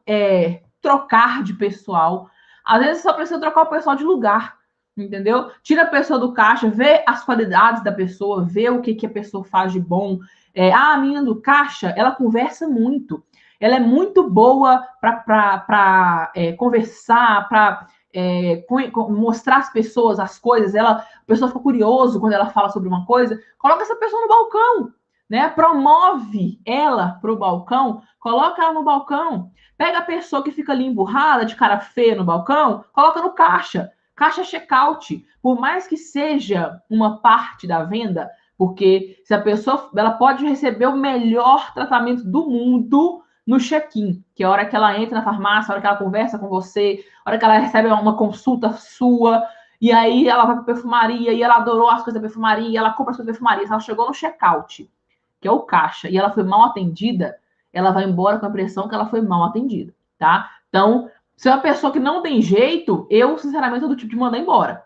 trocar de pessoal. Às vezes só precisa trocar o pessoal de lugar, entendeu? Tira a pessoa do caixa, vê as qualidades da pessoa, vê o que a pessoa faz de bom. A menina do caixa, ela conversa muito. Ela é muito boa para conversar, para mostrar às pessoas as coisas. A pessoa fica curioso quando ela fala sobre uma coisa. Coloca essa pessoa no balcão, né? Promove ela para o balcão, coloca ela no balcão. Pega a pessoa que fica ali emburrada, de cara feia no balcão, coloca no caixa. Caixa check-out. Por mais que seja uma parte da venda, porque se a pessoa ela pode receber o melhor tratamento do mundo no check-in, que é a hora que ela entra na farmácia, a hora que ela conversa com você, a hora que ela recebe uma consulta sua, e aí ela vai para perfumaria, e ela adorou as coisas da perfumaria, ela compra as coisas da perfumaria, se ela chegou no check-out, que é o caixa, e ela foi mal atendida, ela vai embora com a impressão que ela foi mal atendida, tá? Então, se é uma pessoa que não tem jeito, eu, sinceramente, sou do tipo de mandar embora,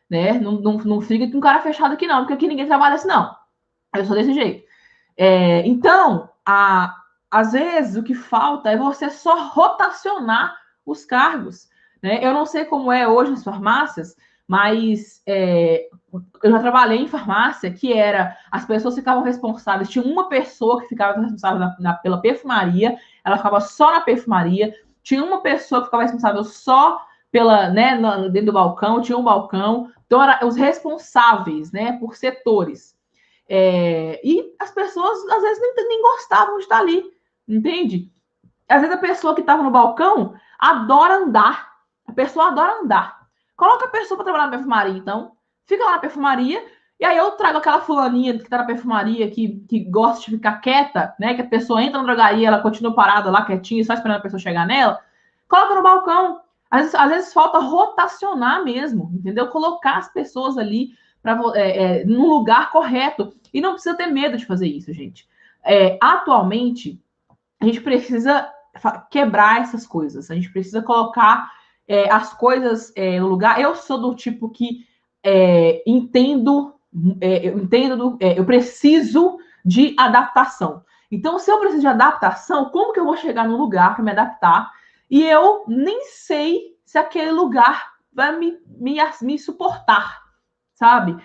né? Não fica com cara fechado aqui, não, porque aqui ninguém trabalha assim, não. Eu sou desse jeito. Então, às vezes, o que falta é você só rotacionar os cargos, né? Eu não sei como é hoje nas farmácias, mas eu já trabalhei em farmácia que as pessoas ficavam responsáveis, tinha uma pessoa que ficava responsável pela perfumaria, ela ficava só na perfumaria, tinha uma pessoa que ficava responsável só pela, né, dentro do balcão, tinha um balcão, então eram os responsáveis, né, por setores. E as pessoas, às vezes, nem gostavam de estar ali, entende? Às vezes a pessoa que estava no balcão adora andar. A pessoa adora andar. Coloca a pessoa para trabalhar na perfumaria, então. Fica lá na perfumaria, e aí eu trago aquela fulaninha que está na perfumaria, que gosta de ficar quieta, né? Que a pessoa entra na drogaria, ela continua parada lá, quietinha, só esperando a pessoa chegar nela. Coloca no balcão. Às vezes falta rotacionar mesmo, entendeu? Colocar as pessoas ali no lugar correto. E não precisa ter medo de fazer isso, gente. Atualmente, a gente precisa quebrar essas coisas. A gente precisa colocar as coisas no lugar. Eu sou do tipo que eu preciso de adaptação. Então, se eu preciso de adaptação, como que eu vou chegar num lugar para me adaptar? E eu nem sei se aquele lugar vai me suportar, sabe?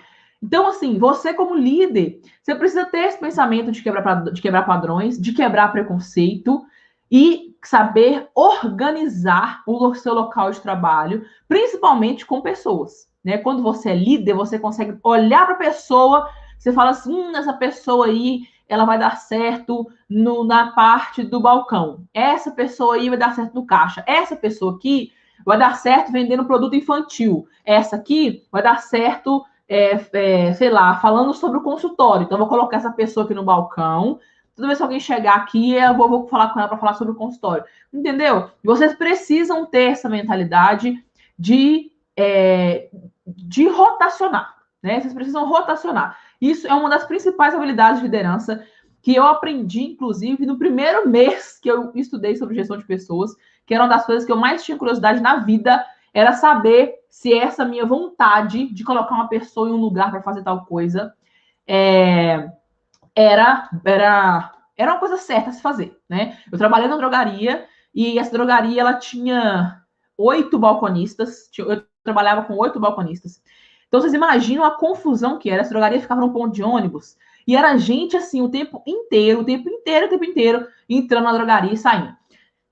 Então, assim, você como líder, você precisa ter esse pensamento de quebrar padrões, de quebrar preconceito e saber organizar o seu local de trabalho, principalmente com pessoas, né? Quando você é líder, você consegue olhar para a pessoa, você fala assim, essa pessoa aí, ela vai dar certo na parte do balcão. Essa pessoa aí vai dar certo no caixa. Essa pessoa aqui vai dar certo vendendo produto infantil. Essa aqui vai dar certo sei lá, falando sobre o consultório. Então, eu vou colocar essa pessoa aqui no balcão. Toda vez que alguém chegar aqui, eu vou falar com ela para falar sobre o consultório. Entendeu? Vocês precisam ter essa mentalidade de rotacionar, né? Vocês precisam rotacionar. Isso é uma das principais habilidades de liderança que eu aprendi, inclusive, no primeiro mês que eu estudei sobre gestão de pessoas, que era uma das coisas que eu mais tinha curiosidade na vida, era saber se essa minha vontade de colocar uma pessoa em um lugar para fazer tal coisa era uma coisa certa a se fazer, né? Eu trabalhei na drogaria e essa drogaria ela tinha 8 balconistas, eu trabalhava com 8 balconistas. Então vocês imaginam a confusão que era. Essa drogaria ficava num ponto de ônibus e era gente assim o tempo inteiro, entrando na drogaria e saindo.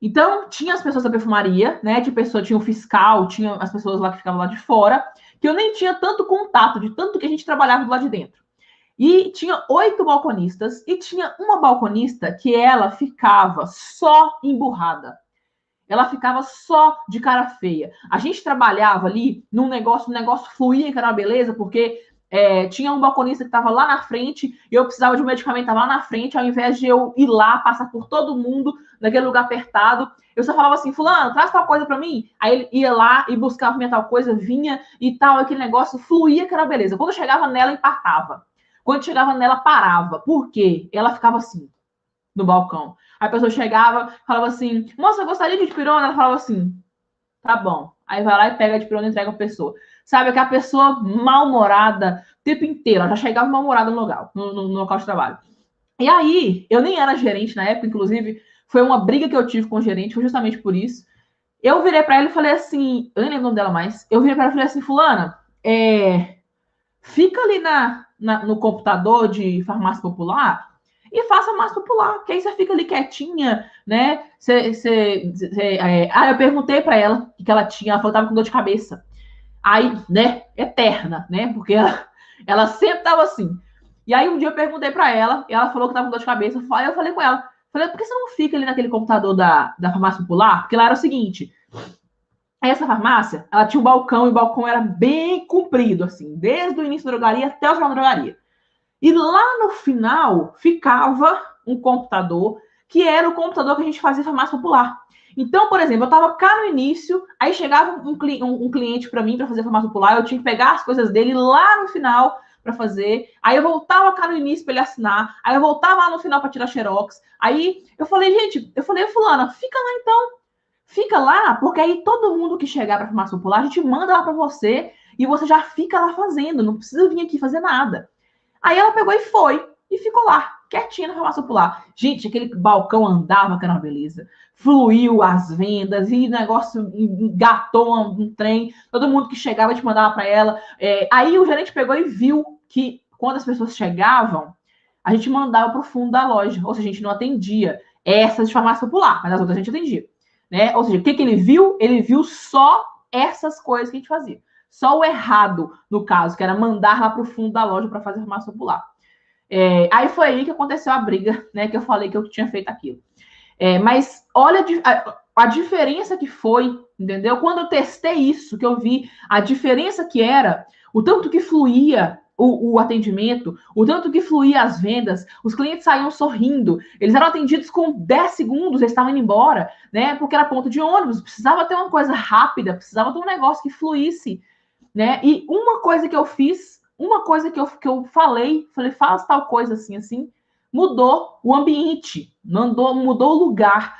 Então, tinha as pessoas da perfumaria, né? Tinha o fiscal, tinha as pessoas lá que ficavam lá de fora, que eu nem tinha tanto contato, de tanto que a gente trabalhava do lado de dentro. E tinha 8 balconistas, e tinha uma balconista que ela ficava só emburrada. Ela ficava só de cara feia. A gente trabalhava ali num negócio, o negócio fluía, que era uma beleza, porque tinha um balconista que estava lá na frente, e eu precisava de um medicamento, estava lá na frente, ao invés de eu ir lá, passar por todo mundo, naquele lugar apertado, eu só falava assim, fulano, traz tal coisa para mim. Aí ele ia lá e buscava minha tal coisa, vinha e tal, aquele negócio fluía, que era uma beleza. Quando eu chegava nela, empatava. Quando chegava nela, parava. Por quê? Ela ficava assim, no balcão. Aí a pessoa chegava, falava assim, moça, eu gostaria de dipirona? Ela falava assim, tá bom. Aí vai lá e pega a dipirona e entrega a pessoa. Sabe, que a pessoa mal-humorada o tempo inteiro. Ela já chegava mal-humorada no local de trabalho. E aí, eu nem era gerente na época, inclusive, foi uma briga que eu tive com o gerente, foi justamente por isso. Eu virei pra ela e falei assim, eu nem lembro o nome dela mais, eu virei pra ela e falei assim, fulana, fica ali no computador de farmácia popular e faça mais popular, que aí você fica ali quietinha, né? Eu perguntei para ela o que ela tinha, ela falou que tava com dor de cabeça. Aí, né, eterna, né? Porque ela sempre tava assim. E aí um dia eu perguntei para ela, e ela falou que tava com dor de cabeça. Aí eu falei com ela, falei, por que você não fica ali naquele computador da farmácia popular? Porque lá era o seguinte, essa farmácia, ela tinha um balcão, e o balcão era bem comprido, assim, desde o início da drogaria até o final da drogaria. E lá no final ficava um computador, que era o computador que a gente fazia farmácia popular. Então, por exemplo, eu estava cá no início, aí chegava um cliente para mim para fazer farmácia popular, eu tinha que pegar as coisas dele lá no final para fazer, aí eu voltava cá no início para ele assinar, aí eu voltava lá no final para tirar xerox. Aí eu falei, gente, fulana, fica lá então. Fica lá, porque aí todo mundo que chegar para farmácia popular, a gente manda lá para você e você já fica lá fazendo, não precisa vir aqui fazer nada. Aí ela pegou e foi, e ficou lá, quietinha na farmácia popular. Gente, aquele balcão andava, que era uma beleza. Fluiu as vendas, e o negócio engatou um trem. Todo mundo que chegava, a gente mandava para ela. Aí o gerente pegou e viu que quando as pessoas chegavam, a gente mandava para o fundo da loja. Ou seja, a gente não atendia essas de farmácia popular, mas as outras a gente atendia. Né? Ou seja, o que ele viu? Ele viu só essas coisas que a gente fazia. Só o errado, no caso, que era mandar lá para o fundo da loja para fazer farmácia popular. Aí foi aí que aconteceu a briga, né? Que eu falei que eu tinha feito aquilo. Mas olha a diferença que foi, entendeu? Quando eu testei isso, que eu vi a diferença que era, o tanto que fluía o atendimento, o tanto que fluía as vendas, os clientes saíam sorrindo, eles eram atendidos com 10 segundos, eles estavam indo embora, né? Porque era ponto de ônibus, precisava ter uma coisa rápida, precisava ter um negócio que fluísse, né? E uma coisa que eu fiz, uma coisa que eu falei, faz tal coisa assim, mudou o ambiente, mudou o lugar.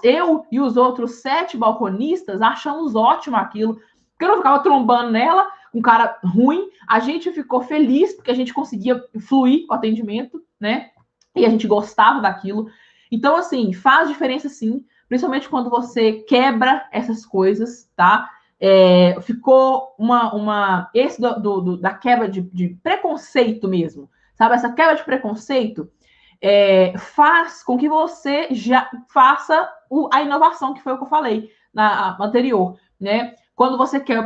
Eu e os outros 7 balconistas achamos ótimo aquilo, porque eu não ficava trombando nela, um cara ruim, a gente ficou feliz porque a gente conseguia fluir o atendimento, né? E a gente gostava daquilo. Então, assim, faz diferença sim, principalmente quando você quebra essas coisas, tá? Ficou esse da quebra de preconceito mesmo, sabe? Essa quebra de preconceito faz com que você já faça a inovação, que foi o que eu falei na anterior, né? Quando você quebra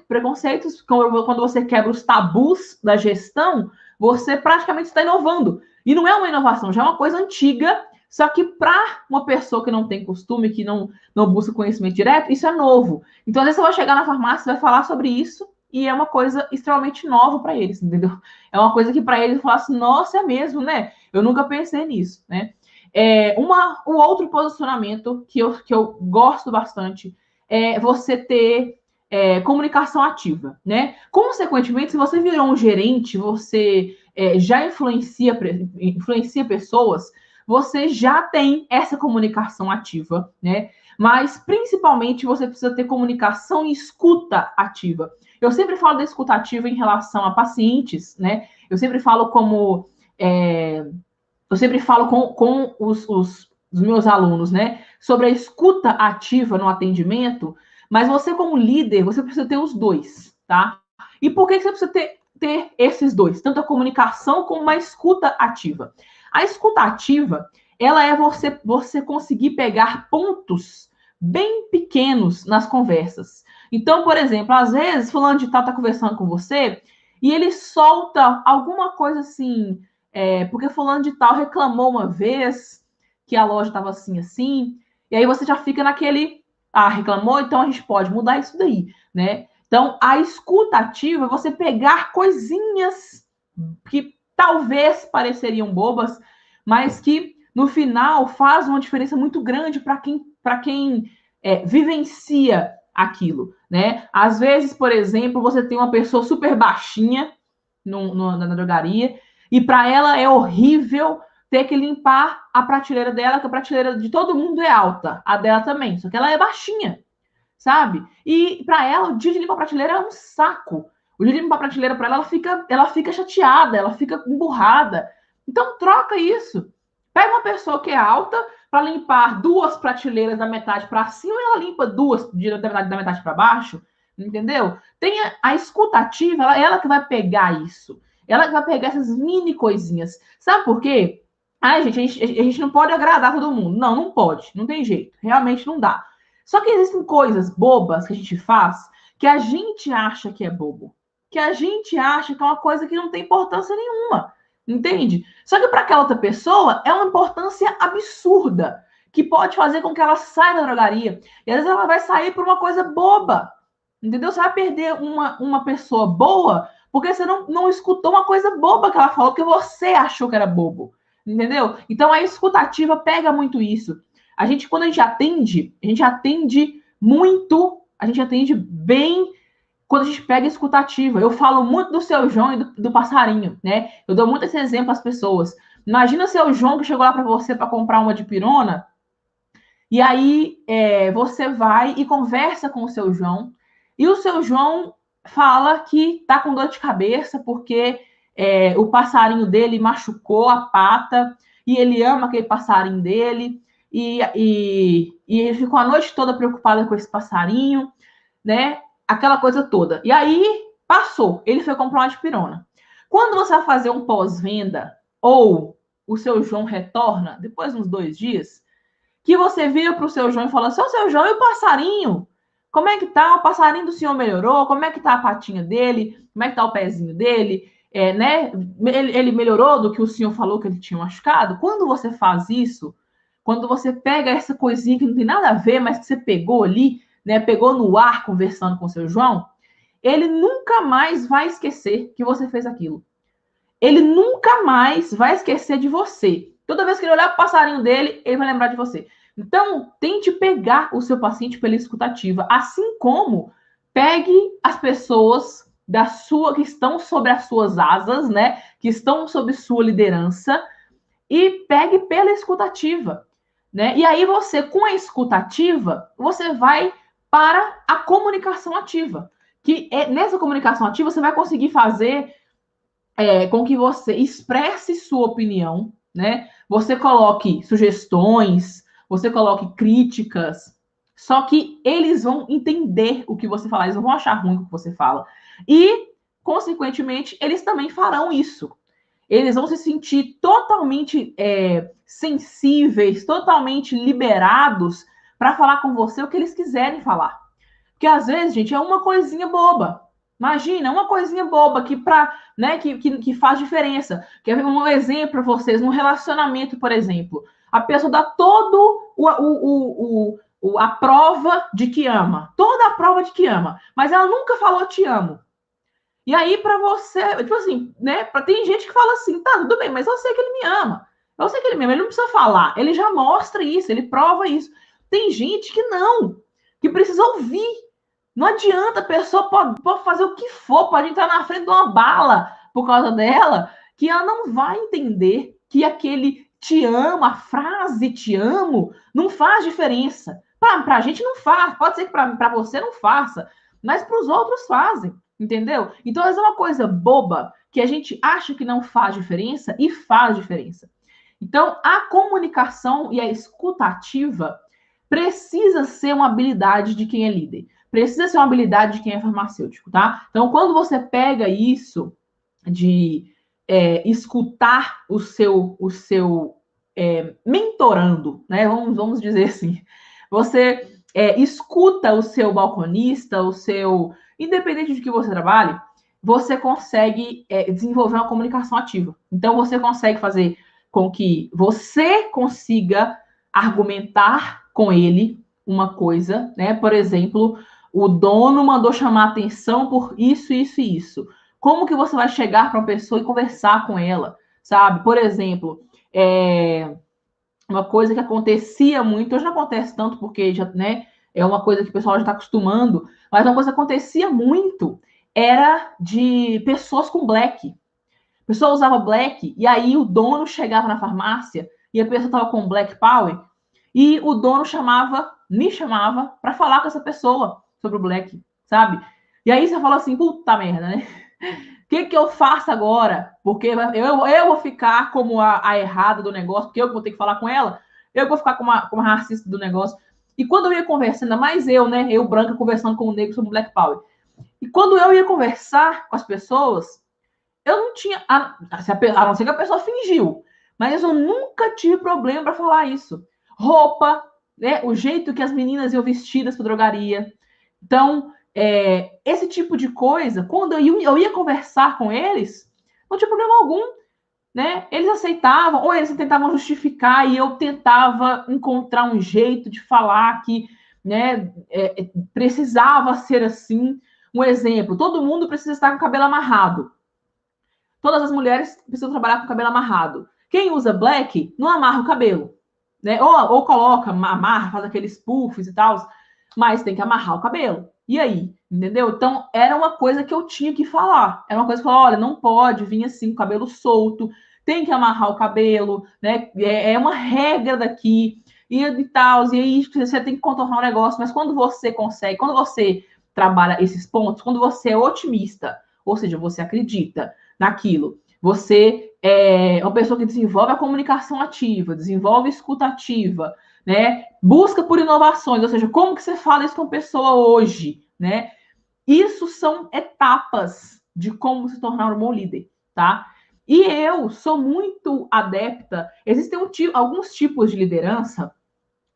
preconceitos, quando você quebra os tabus da gestão, você praticamente está inovando. E não é uma inovação, já é uma coisa antiga, só que para uma pessoa que não tem costume, que não busca conhecimento direto, isso é novo. Então, às vezes, você vai chegar na farmácia e vai falar sobre isso, e é uma coisa extremamente nova para eles, entendeu? É uma coisa que para eles falar assim, nossa, é mesmo, né? Eu nunca pensei nisso, né? Um outro posicionamento que eu gosto bastante é você ter comunicação ativa, né? Consequentemente, se você virou um gerente, você já influencia pessoas, você já tem essa comunicação ativa, né? Mas, principalmente, você precisa ter comunicação e escuta ativa. Eu sempre falo da escuta ativa em relação a pacientes, né? Eu sempre falo como... eu sempre falo com os meus alunos, né? Sobre a escuta ativa no atendimento, mas você, como líder, você precisa ter os dois, tá? E por que você precisa ter esses dois? Tanto a comunicação como a escuta ativa. A escuta ativa, ela é você conseguir pegar pontos bem pequenos nas conversas. Então, por exemplo, às vezes, fulano de tal tá conversando com você e ele solta alguma coisa assim, porque fulano de tal reclamou uma vez que a loja estava assim, assim, e aí você já fica naquele, reclamou, então a gente pode mudar isso daí, né? Então, a escuta ativa é você pegar coisinhas que talvez pareceriam bobas, mas que no final faz uma diferença muito grande para quem vivencia aquilo, né? Às vezes, por exemplo, você tem uma pessoa super baixinha na drogaria e para ela é horrível ter que limpar a prateleira dela, que a prateleira de todo mundo é alta, a dela também, só que ela é baixinha, sabe? E para ela, o dia de limpar a prateleira é um saco. O dia de limpar a prateleira para ela fica chateada, ela fica emburrada. Então, troca isso. Pega uma pessoa que é alta para limpar 2 prateleiras da metade para cima e ela limpa 2 da metade para baixo, entendeu? Tem a escutativa, ela que vai pegar isso. Ela que vai pegar essas mini coisinhas. Sabe por quê? Ai, gente, a gente não pode agradar todo mundo. Não, não pode. Não tem jeito. Realmente não dá. Só que existem coisas bobas que a gente faz que a gente acha que é bobo. Que a gente acha que é uma coisa que não tem importância nenhuma. Entende? Só que para aquela outra pessoa é uma importância absurda. Que pode fazer com que ela saia da drogaria. E às vezes ela vai sair por uma coisa boba. Entendeu? Você vai perder uma pessoa boa porque você não escutou uma coisa boba que ela falou, que você achou que era bobo. Entendeu? Então a escutativa pega muito isso. Quando a gente atende muito, a gente atende bem quando a gente pega a escutativa. Eu falo muito do Seu João e do passarinho, né? Eu dou muito esse exemplo às pessoas. Imagina o Seu João que chegou lá para você para comprar uma dipirona, e aí você vai e conversa com o Seu João, e o Seu João fala que tá com dor de cabeça porque o passarinho dele machucou a pata, e ele ama aquele passarinho dele, e ele ficou a noite toda preocupada com esse passarinho, né? Aquela coisa toda. E aí, passou. Ele foi comprar uma dipirona. Quando você vai fazer um pós-venda, ou o Seu João retorna, depois de uns 2 dias, que você vira para o Seu João e fala, Seu João, e o passarinho? Como é que tá? O passarinho do senhor melhorou? Como é que tá a patinha dele? Como é que tá o pezinho dele? Né? Ele melhorou do que o senhor falou que ele tinha machucado? Quando você faz isso, quando você pega essa coisinha que não tem nada a ver, mas que você pegou ali, né? Pegou no ar conversando com o Seu João, ele nunca mais vai esquecer que você fez aquilo. Ele nunca mais vai esquecer de você. Toda vez que ele olhar para o passarinho dele, ele vai lembrar de você. Então, tente pegar o seu paciente pela escutativa, assim como pegue as pessoas que estão sobre as suas asas, né? Que estão sob sua liderança, e pegue pela escutativa, né? E aí você, com a escutativa, você vai para a comunicação ativa. Que nessa comunicação ativa você vai conseguir fazer com que você expresse sua opinião, né? Você coloque sugestões, você coloque críticas, só que eles vão entender o que você fala, eles não vão achar ruim o que você fala. E, consequentemente, eles também farão isso. Eles vão se sentir totalmente sensíveis, totalmente liberados para falar com você o que eles quiserem falar. Porque às vezes, gente, é uma coisinha boba. Imagina, uma coisinha boba que faz diferença. Quer ver um exemplo para vocês? Num relacionamento, por exemplo. A pessoa dá todo a prova de que ama. Toda a prova de que ama. Mas ela nunca falou te amo. E aí, para você, tipo assim, né? Tem gente que fala assim, tá, tudo bem, mas eu sei que ele me ama. Eu sei que ele me ama, ele não precisa falar. Ele já mostra isso, ele prova isso. Tem gente que não, que precisa ouvir. Não adianta, a pessoa pode fazer o que for, pode entrar na frente de uma bala por causa dela, que ela não vai entender que aquele te amo, a frase te amo, não faz diferença. Para a gente não faz, pode ser que para você não faça, mas para os outros fazem, entendeu? Então, essa é uma coisa boba que a gente acha que não faz diferença e faz diferença. Então, a comunicação e a escuta ativa precisa ser uma habilidade de quem é líder. Precisa ser uma habilidade de quem é farmacêutico, tá? Então, quando você pega isso de escutar o seu mentorando, né? Vamos dizer assim. Você escuta o seu balconista, o seu... Independente de que você trabalhe, você consegue desenvolver uma comunicação ativa. Então, você consegue fazer com que você consiga argumentar com ele uma coisa, né? Por exemplo, o dono mandou chamar atenção por isso, isso e isso. Como que você vai chegar para uma pessoa e conversar com ela, sabe? Por exemplo, uma coisa que acontecia muito, hoje não acontece tanto porque já, né, é uma coisa que o pessoal já está acostumando, mas uma coisa que acontecia muito era de pessoas com black. A pessoa usava black e aí o dono chegava na farmácia e a pessoa estava com black power e o dono me chamava para falar com essa pessoa sobre o black, sabe? E aí você fala assim, puta merda, né? O que eu faço agora? Porque eu vou ficar como a errada do negócio, porque eu vou ter que falar com ela, eu vou ficar como a racista do negócio. E quando eu ia conversando, ainda mais eu, né? Eu, branca, conversando com o negro sobre Black Power. E quando eu ia conversar com as pessoas, eu não tinha. A não ser que a pessoa fingiu. Mas eu nunca tive problema para falar isso. Roupa, né? O jeito que as meninas iam vestidas para drogaria. Então, esse tipo de coisa, quando eu ia conversar com eles, não tinha problema algum, né? Eles aceitavam, ou eles tentavam justificar, e eu tentava encontrar um jeito de falar que, né, precisava ser assim. Um exemplo, todo mundo precisa estar com o cabelo amarrado. Todas as mulheres precisam trabalhar com o cabelo amarrado. Quem usa black não amarra o cabelo, né? Ou coloca, amarra, faz aqueles puffs e tal, mas tem que amarrar o cabelo. E aí? Entendeu? Então, era uma coisa que eu tinha que falar. Era uma coisa que eu falava, olha, não pode vir assim, com o cabelo solto, tem que amarrar o cabelo, né? É uma regra daqui, e tal, e aí você tem que contornar o negócio, mas quando você consegue, quando você trabalha esses pontos, quando você é otimista, ou seja, você acredita naquilo, você é uma pessoa que desenvolve a comunicação ativa, desenvolve escuta ativa, né? Busca por inovações, ou seja, como que você fala isso com a pessoa hoje, né? Isso são etapas de como se tornar um bom líder, tá? E eu sou muito adepta, existem alguns tipos de liderança,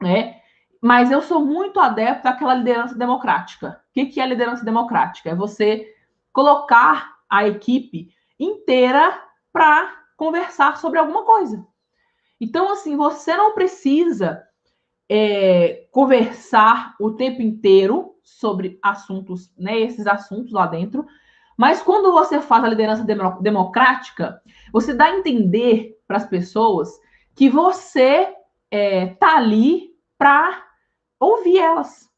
né? Mas eu sou muito adepta àquela liderança democrática. O que é a liderança democrática? É você colocar a equipe inteira para conversar sobre alguma coisa. Então, assim, você não precisa conversar o tempo inteiro sobre assuntos, né, esses assuntos lá dentro, mas quando você faz a liderança democrática, você dá a entender para as pessoas que você tá ali para ouvir elas,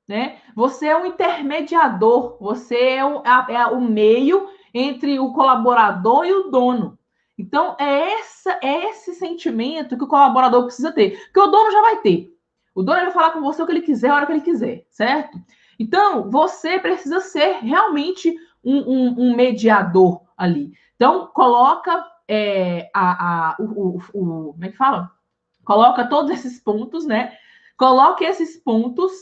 né? Você é um intermediador, você é o meio entre o colaborador e o dono. Então, é esse sentimento que o colaborador precisa ter, que o dono já vai ter. O dono vai falar com você o que ele quiser, a hora que ele quiser, certo? Então, você precisa ser realmente um mediador ali. Então, coloca como é que fala? Coloca todos esses pontos, né? Coloque esses pontos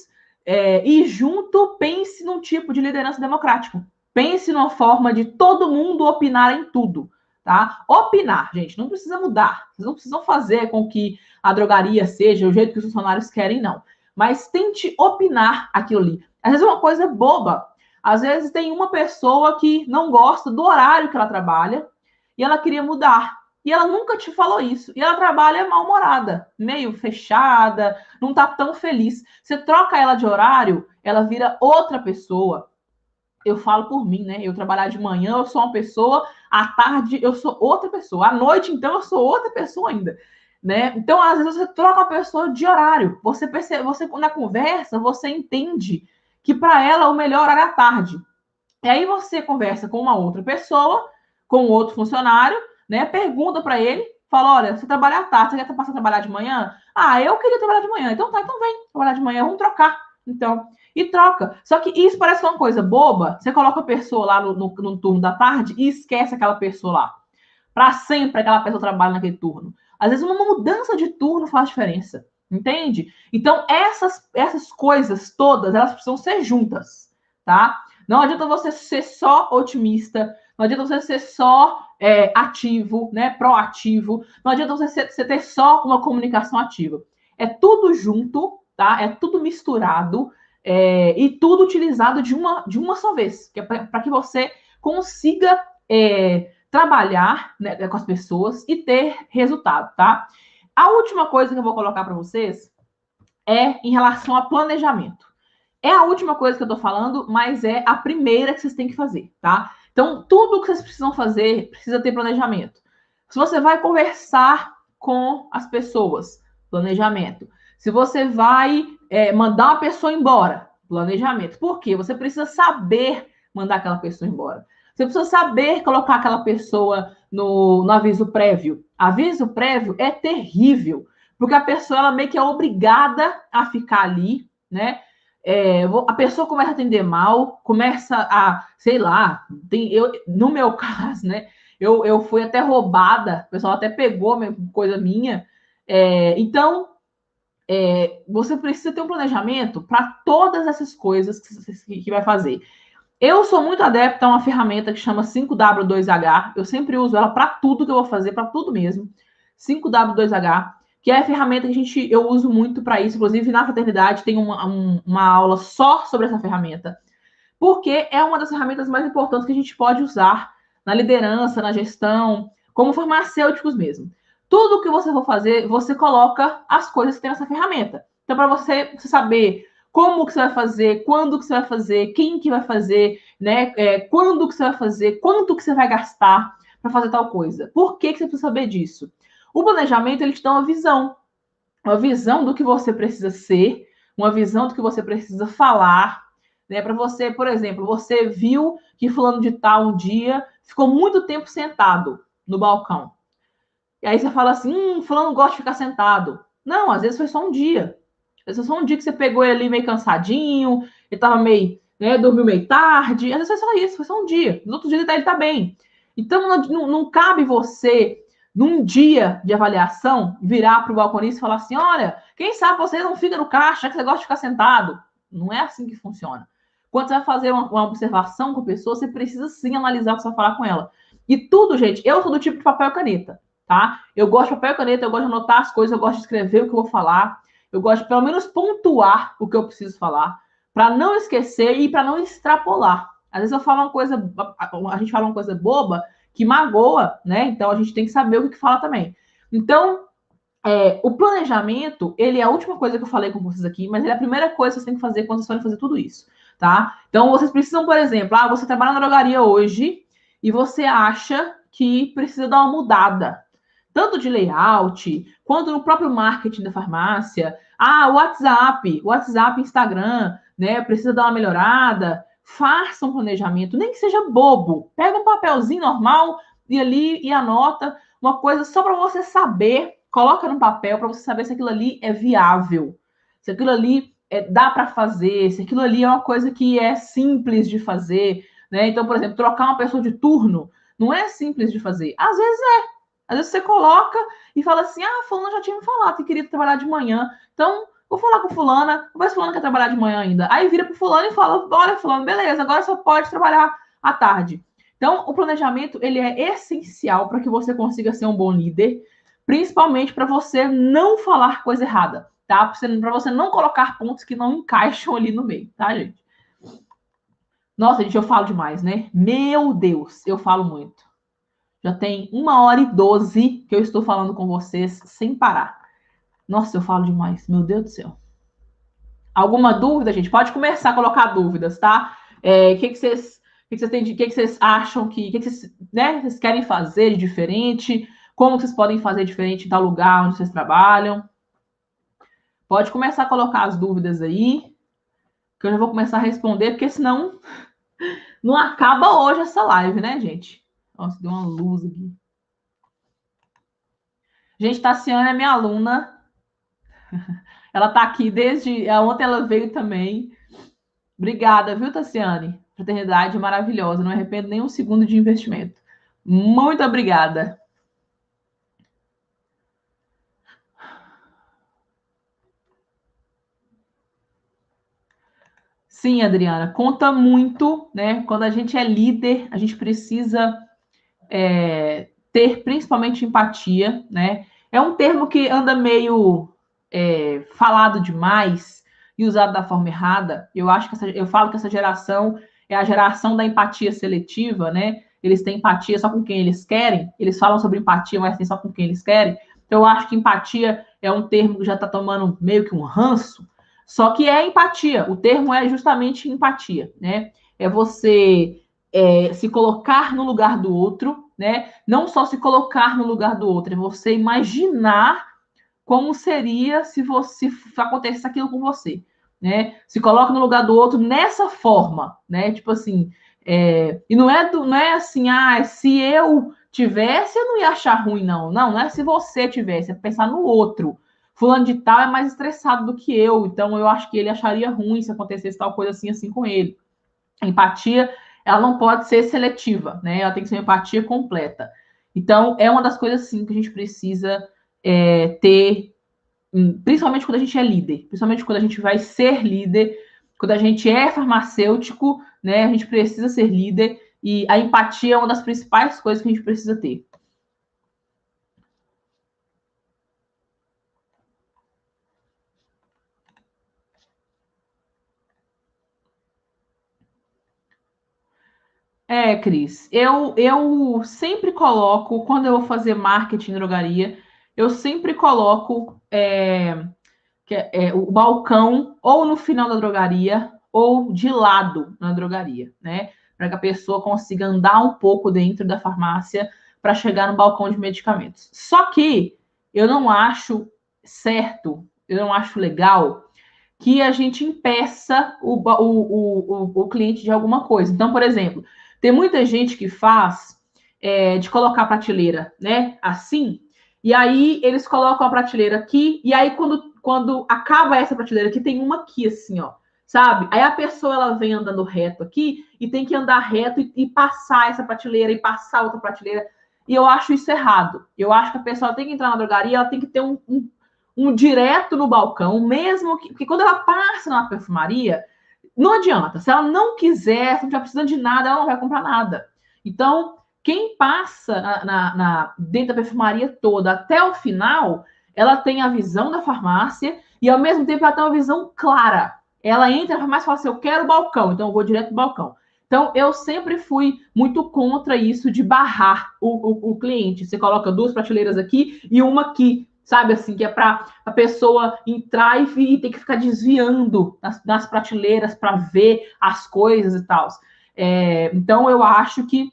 e junto pense num tipo de liderança democrática. Pense numa forma de todo mundo opinar em tudo, tá? Opinar, gente, não precisa mudar. Vocês não precisam fazer com que a drogaria seja o jeito que os funcionários querem, não. Mas tente opinar aquilo ali. Às vezes é uma coisa boba. Às vezes tem uma pessoa que não gosta do horário que ela trabalha e ela queria mudar. E ela nunca te falou isso. E ela trabalha mal-humorada, meio fechada, não tá tão feliz. Você troca ela de horário, ela vira outra pessoa. Eu falo por mim, né? Eu trabalhar de manhã, eu sou uma pessoa, à tarde eu sou outra pessoa, à noite, então, eu sou outra pessoa ainda. Né? Então, às vezes, você troca a pessoa de horário. Você percebe, na conversa, você entende que para ela o melhor horário é à tarde. E aí você conversa com uma outra pessoa, com outro funcionário, né? Pergunta para ele, fala, olha, você trabalha à tarde, você quer passar a trabalhar de manhã? Ah, eu queria trabalhar de manhã. Então tá, então vem trabalhar de manhã, vamos trocar. Então, e troca. Só que isso parece uma coisa boba. Você coloca a pessoa lá no turno da tarde e esquece aquela pessoa lá. Para sempre aquela pessoa trabalha naquele turno. Às vezes uma mudança de turno faz diferença. Entende? Então, essas coisas todas, elas precisam ser juntas, tá? Não adianta você ser só otimista, não adianta você ser só ativo, né, proativo, não adianta você ter só uma comunicação ativa. É tudo junto, tá? É tudo misturado e tudo utilizado de uma só vez, que é para que você consiga trabalhar, né, com as pessoas e ter resultado, tá? A última coisa que eu vou colocar para vocês é em relação a planejamento. É a última coisa que eu tô falando, mas é a primeira que vocês têm que fazer, tá? Então, tudo que vocês precisam fazer precisa ter planejamento. Se você vai conversar com as pessoas, planejamento. Se você vai mandar uma pessoa embora, planejamento. Por quê? Você precisa saber mandar aquela pessoa embora. Você precisa saber colocar aquela pessoa no aviso prévio. Aviso prévio é terrível, porque a pessoa ela meio que é obrigada a ficar ali, né? A pessoa começa a atender mal, começa a, sei lá, no meu caso, né? Eu fui até roubada, o pessoal até pegou coisa minha. Então, você precisa ter um planejamento para todas essas coisas que vai fazer. Eu sou muito adepta a uma ferramenta que chama 5W2H. Eu sempre uso ela para tudo que eu vou fazer, para tudo mesmo. 5W2H, que é a ferramenta que eu uso muito para isso. Inclusive, na fraternidade tem uma aula só sobre essa ferramenta. Porque é uma das ferramentas mais importantes que a gente pode usar na liderança, na gestão, como farmacêuticos mesmo. Tudo que você for fazer, você coloca as coisas que tem nessa ferramenta. Então, para você saber como que você vai fazer, quando que você vai fazer, quem que vai fazer, né? Quando que você vai fazer, quanto que você vai gastar para fazer tal coisa. Por que você precisa saber disso? O planejamento, ele te dá uma visão do que você precisa ser, uma visão do que você precisa falar, né? Para você, por exemplo, você viu que fulano de tal um dia ficou muito tempo sentado no balcão. E aí você fala assim, fulano gosta de ficar sentado. Não, às vezes foi só um dia. Às vezes foi só um dia que você pegou ele ali meio cansadinho, ele tava meio, né, dormiu meio tarde. Às vezes foi só isso, foi só um dia. Nos outros dias ele tá bem. Então não cabe você, num dia de avaliação, virar para o balconista e falar assim: olha, quem sabe você não fica no caixa, que você gosta de ficar sentado. Não é assim que funciona. Quando você vai fazer uma observação com a pessoa, você precisa sim analisar o que você vai falar com ela. E tudo, gente, eu sou do tipo de papel e caneta, tá? Eu gosto de papel e caneta, eu gosto de anotar as coisas, eu gosto de escrever o que eu vou falar, eu gosto de pelo menos pontuar o que eu preciso falar, para não esquecer e para não extrapolar. Às vezes eu falo uma coisa, a gente fala uma coisa boba que magoa, né? Então a gente tem que saber o que fala também. Então, o planejamento, ele é a última coisa que eu falei com vocês aqui, mas ele é a primeira coisa que vocês têm que fazer quando vocês forem fazer tudo isso, tá? Então, vocês precisam, por exemplo, você trabalha na drogaria hoje e você acha que precisa dar uma mudada, tanto de layout, quanto no próprio marketing da farmácia. WhatsApp, Instagram, né? Precisa dar uma melhorada. Faça um planejamento, nem que seja bobo. Pega um papelzinho normal e ali e anota uma coisa só para você saber. Coloca no papel para você saber se aquilo ali é viável, se aquilo ali dá para fazer, se aquilo ali é uma coisa que é simples de fazer, né? Então, por exemplo, trocar uma pessoa de turno não é simples de fazer. Às vezes às vezes você coloca e fala assim, fulano já tinha me falado que queria trabalhar de manhã, então vou falar com fulana, vou ver se fulano quer trabalhar de manhã ainda. Aí vira pro fulano e fala, olha fulano, beleza, agora só pode trabalhar à tarde. Então, o planejamento, ele é essencial para que você consiga ser um bom líder, principalmente para você não falar coisa errada, tá? Para você não colocar pontos que não encaixam ali no meio, tá, gente? Nossa, gente, eu falo demais, né? Meu Deus, eu falo muito. Já tem 1h12 que eu estou falando com vocês sem parar. Nossa, eu falo demais. Meu Deus do céu. Alguma dúvida, gente? Pode começar a colocar dúvidas, tá? O que vocês acham que vocês, né, vocês querem fazer de diferente? Como vocês podem fazer diferente em tal lugar onde vocês trabalham? Pode começar a colocar as dúvidas aí, que eu já vou começar a responder, porque senão não acaba hoje essa live, né, gente? Nossa, deu uma luz aqui. Gente, Tassiana é minha aluna. Ela está aqui desde... Ontem ela veio também. Obrigada, viu, Tassiane? Fraternidade maravilhosa. Não me arrependo nem um segundo de investimento. Muito obrigada. Sim, Adriana, conta muito, né? Quando a gente é líder, a gente precisa ter principalmente empatia, né? É um termo que anda meio falado demais e usado da forma errada. Eu acho que eu falo que essa geração é a geração da empatia seletiva, né? Eles têm empatia só com quem eles querem, eles falam sobre empatia, mas tem só com quem eles querem. Então, eu acho que empatia é um termo que já está tomando meio que um ranço, só que é empatia. O termo é justamente empatia, né? É você se colocar no lugar do outro, né? Não só se colocar no lugar do outro, é você imaginar como seria se acontecesse aquilo com você, né? Se coloca no lugar do outro nessa forma, né? Tipo assim, e não é assim, se eu tivesse, eu não ia achar ruim, não. Não é se você tivesse, é pensar no outro. Fulano de tal é mais estressado do que eu, então eu acho que ele acharia ruim se acontecesse tal coisa assim com ele. A empatia, ela não pode ser seletiva, né? Ela tem que ser uma empatia completa. Então, é uma das coisas, sim, que a gente precisa ter, principalmente quando a gente é líder, principalmente quando a gente vai ser líder, quando a gente é farmacêutico, né? A gente precisa ser líder e a empatia é uma das principais coisas que a gente precisa ter. Cris, eu sempre coloco, quando eu vou fazer marketing em drogaria, eu sempre coloco o balcão ou no final da drogaria ou de lado na drogaria, né? Para que a pessoa consiga andar um pouco dentro da farmácia para chegar no balcão de medicamentos. Só que eu não acho certo, eu não acho legal que a gente impeça o cliente de alguma coisa. Então, por exemplo, tem muita gente que faz de colocar a prateleira, né? Assim, e aí eles colocam a prateleira aqui, e aí quando acaba essa prateleira aqui, tem uma aqui, assim, ó. Sabe? Aí a pessoa ela vem andando reto aqui e tem que andar reto e passar essa prateleira e passar outra prateleira. E eu acho isso errado. Eu acho que a pessoa tem que entrar na drogaria, ela tem que ter um direto no balcão, mesmo que. Porque quando ela passa na perfumaria, não adianta. Se ela não quiser, se não estiver precisando de nada, ela não vai comprar nada. Então, quem passa dentro da perfumaria toda até o final, ela tem a visão da farmácia e, ao mesmo tempo, ela tem uma visão clara. Ela entra na farmácia e fala assim: eu quero o balcão, então eu vou direto pro balcão. Então, eu sempre fui muito contra isso de barrar o cliente. Você coloca duas prateleiras aqui e uma aqui, sabe assim, que é para a pessoa entrar e ter que ficar desviando das prateleiras para ver as coisas e tal. Então, eu acho que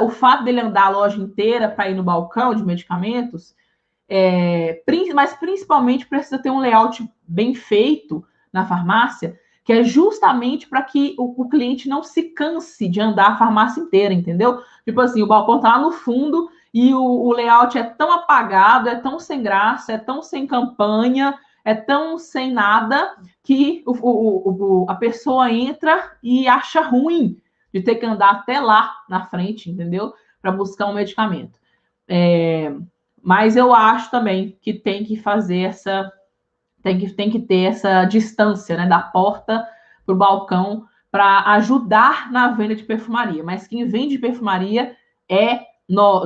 o fato dele andar a loja inteira para ir no balcão de medicamentos, mas principalmente precisa ter um layout bem feito na farmácia, que é justamente para que o cliente não se canse de andar a farmácia inteira, entendeu? Tipo assim, o balcão tá lá no fundo e o layout é tão apagado, é tão sem graça, é tão sem campanha, é tão sem nada, que a pessoa entra e acha ruim de ter que andar até lá na frente, entendeu? Para buscar um medicamento. Mas eu acho também que tem que fazer tem que ter essa distância, né, da porta para o balcão para ajudar na venda de perfumaria. Mas quem vende perfumaria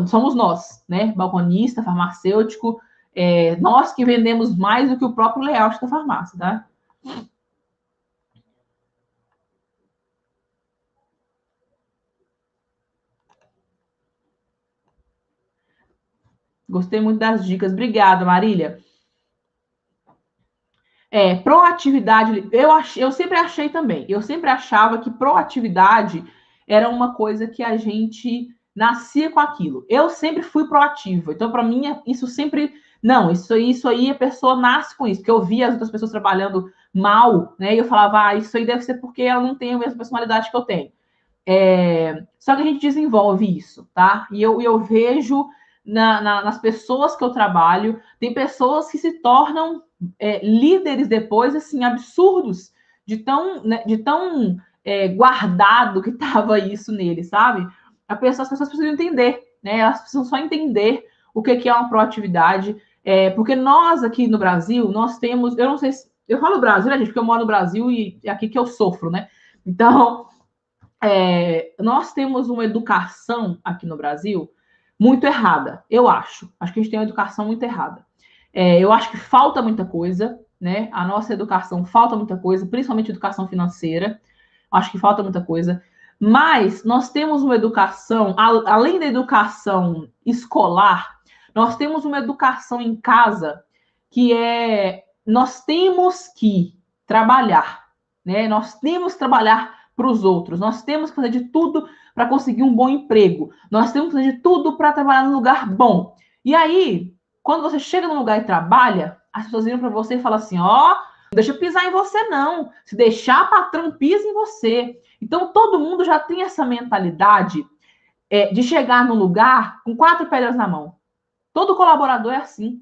somos nós, né? Balconista, farmacêutico, nós que vendemos mais do que o próprio layout da farmácia, tá? Gostei muito das dicas. Obrigada, Marília. Proatividade, eu sempre achei também. Eu sempre achava que proatividade era uma coisa que a gente nascia com aquilo. Eu sempre fui proativa. Então, para mim, isso sempre. Não, isso aí a pessoa nasce com isso. Porque eu via as outras pessoas trabalhando mal, né? E eu falava, isso aí deve ser porque ela não tem a mesma personalidade que eu tenho. Só que a gente desenvolve isso, tá? E eu vejo nas pessoas que eu trabalho, tem pessoas que se tornam líderes depois, assim, absurdos, de tão, né, guardado que estava isso nele, sabe? As pessoas precisam entender, né? Elas precisam só entender o que é uma proatividade, porque nós aqui no Brasil, nós temos, eu não sei se, eu falo Brasil, né, gente, porque eu moro no Brasil e é aqui que eu sofro, né? Então, nós temos uma educação aqui no Brasil muito errada, eu acho. Acho que a gente tem uma educação muito errada. Eu acho que falta muita coisa, né? A nossa educação falta muita coisa, principalmente educação financeira. Acho que falta muita coisa. Mas nós temos uma educação, além da educação escolar, nós temos uma educação em casa que nós temos que trabalhar, né? Nós temos que trabalhar para os outros, nós temos que fazer de tudo para conseguir um bom emprego, nós temos que fazer de tudo para trabalhar num lugar bom. E aí, quando você chega num lugar e trabalha, as pessoas viram para você e falam assim, ó, não deixa eu pisar em você não, se deixar, patrão pisa em você. Então, todo mundo já tem essa mentalidade de chegar num lugar com 4 pedras na mão. Todo colaborador é assim.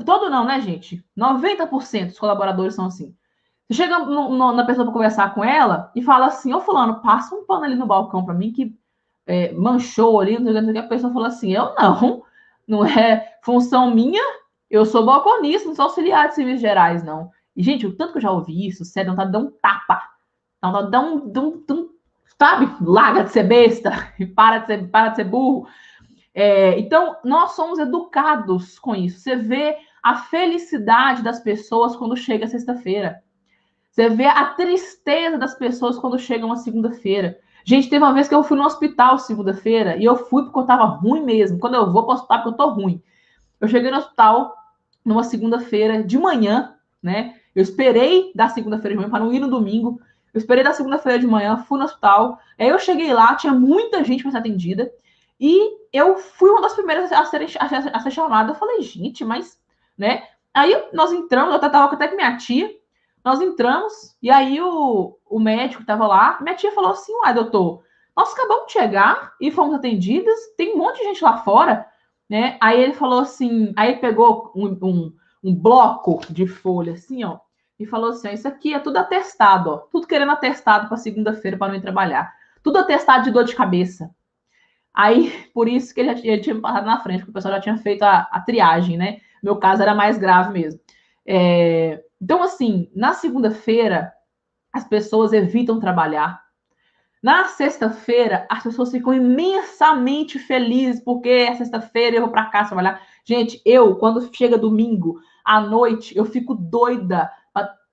Todo não, né, gente? 90% dos colaboradores são assim. Você chega na pessoa para conversar com ela e fala assim, ô fulano, passa um pano ali no balcão para mim que manchou ali, não sei o que, a pessoa fala assim, eu não é função minha, eu sou balconista, não sou auxiliar de serviços gerais, não. E, gente, o tanto que eu já ouvi isso, sério, não tá dando um tapa, não tá dando sabe, larga de ser besta e para de ser burro. Então, nós somos educados com isso. Você vê a felicidade das pessoas quando chega sexta-feira. Você vê a tristeza das pessoas quando chega uma segunda-feira. Gente, teve uma vez que eu fui no hospital segunda-feira e eu fui porque eu tava ruim mesmo. Quando eu vou para o hospital porque eu tô ruim. Eu cheguei no hospital numa segunda-feira de manhã, né? Eu esperei da segunda-feira de manhã para não ir no domingo. Eu esperei da segunda-feira de manhã, fui no hospital. Aí eu cheguei lá, tinha muita gente para ser atendida. E eu fui uma das primeiras a ser chamada. Eu falei, gente, mas, né? Aí nós entramos, eu tava até com minha tia. Nós entramos, e aí o médico que tava lá, minha tia falou assim, uai, doutor, nós acabamos de chegar e fomos atendidas, tem um monte de gente lá fora, né? Aí ele falou assim, aí ele pegou um bloco de folha, assim, ó, e falou assim, ó, isso aqui é tudo atestado, ó, tudo querendo atestado para segunda-feira para não ir trabalhar, tudo atestado de dor de cabeça. Aí, por isso que ele tinha passado na frente, porque o pessoal já tinha feito a triagem, né? Meu caso era mais grave mesmo. Então, assim, na segunda-feira, as pessoas evitam trabalhar. Na sexta-feira, as pessoas ficam imensamente felizes, porque é sexta-feira eu vou para casa trabalhar. Gente, quando chega domingo à noite, eu fico doida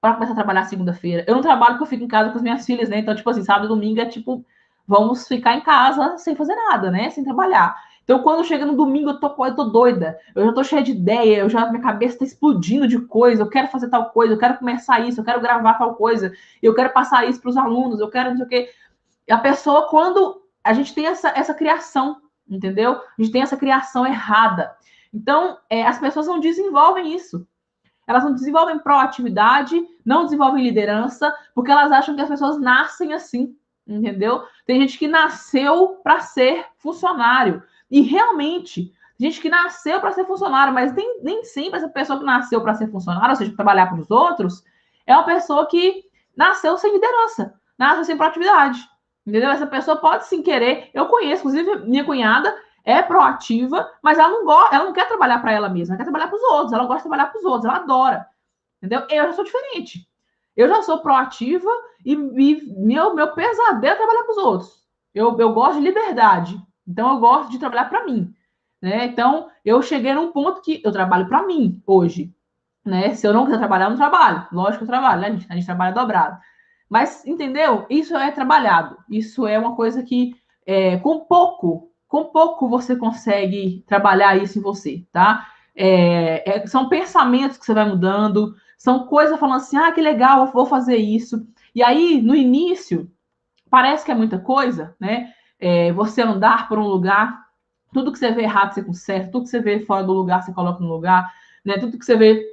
para começar a trabalhar segunda-feira. Eu não trabalho porque eu fico em casa com as minhas filhas, né? Então, tipo assim, sábado e domingo é tipo, vamos ficar em casa sem fazer nada, né? Sem trabalhar. Então, quando chega no domingo, eu tô doida. Eu já tô cheia de ideia, minha cabeça tá explodindo de coisa. Eu quero fazer tal coisa, eu quero começar isso, eu quero gravar tal coisa, eu quero passar isso para os alunos, eu quero não sei o quê. E a pessoa, quando a gente tem essa criação, entendeu? A gente tem essa criação errada. Então, as pessoas não desenvolvem isso. Elas não desenvolvem proatividade, não desenvolvem liderança, porque elas acham que as pessoas nascem assim, entendeu? Tem gente que nasceu para ser funcionário. E realmente, gente que nasceu para ser funcionário, mas nem sempre essa pessoa que nasceu para ser funcionário, ou seja, trabalhar para os outros, é uma pessoa que nasceu sem liderança, nasceu sem proatividade. Entendeu? Essa pessoa pode sim querer. Eu conheço, inclusive, minha cunhada é proativa, mas ela não quer trabalhar para ela mesma, ela quer trabalhar para os outros, ela gosta de trabalhar para os outros, ela adora. Entendeu? Eu já sou diferente. Eu já sou proativa e meu pesadelo é trabalhar para os outros. Eu gosto de liberdade. Então, eu gosto de trabalhar para mim. Né? Então, eu cheguei num ponto que eu trabalho para mim hoje. Né? Se eu não quiser trabalhar, eu não trabalho. Lógico que eu trabalho, né? A gente trabalha dobrado. Mas, entendeu? Isso é trabalhado. Isso é uma coisa que, com pouco você consegue trabalhar isso em você, tá? São pensamentos que você vai mudando, são coisas falando assim, que legal, eu vou fazer isso. E aí, no início, parece que é muita coisa, né? Você andar por um lugar, tudo que você vê errado, você conserta, tudo que você vê fora do lugar, você coloca no lugar, né? Tudo que você vê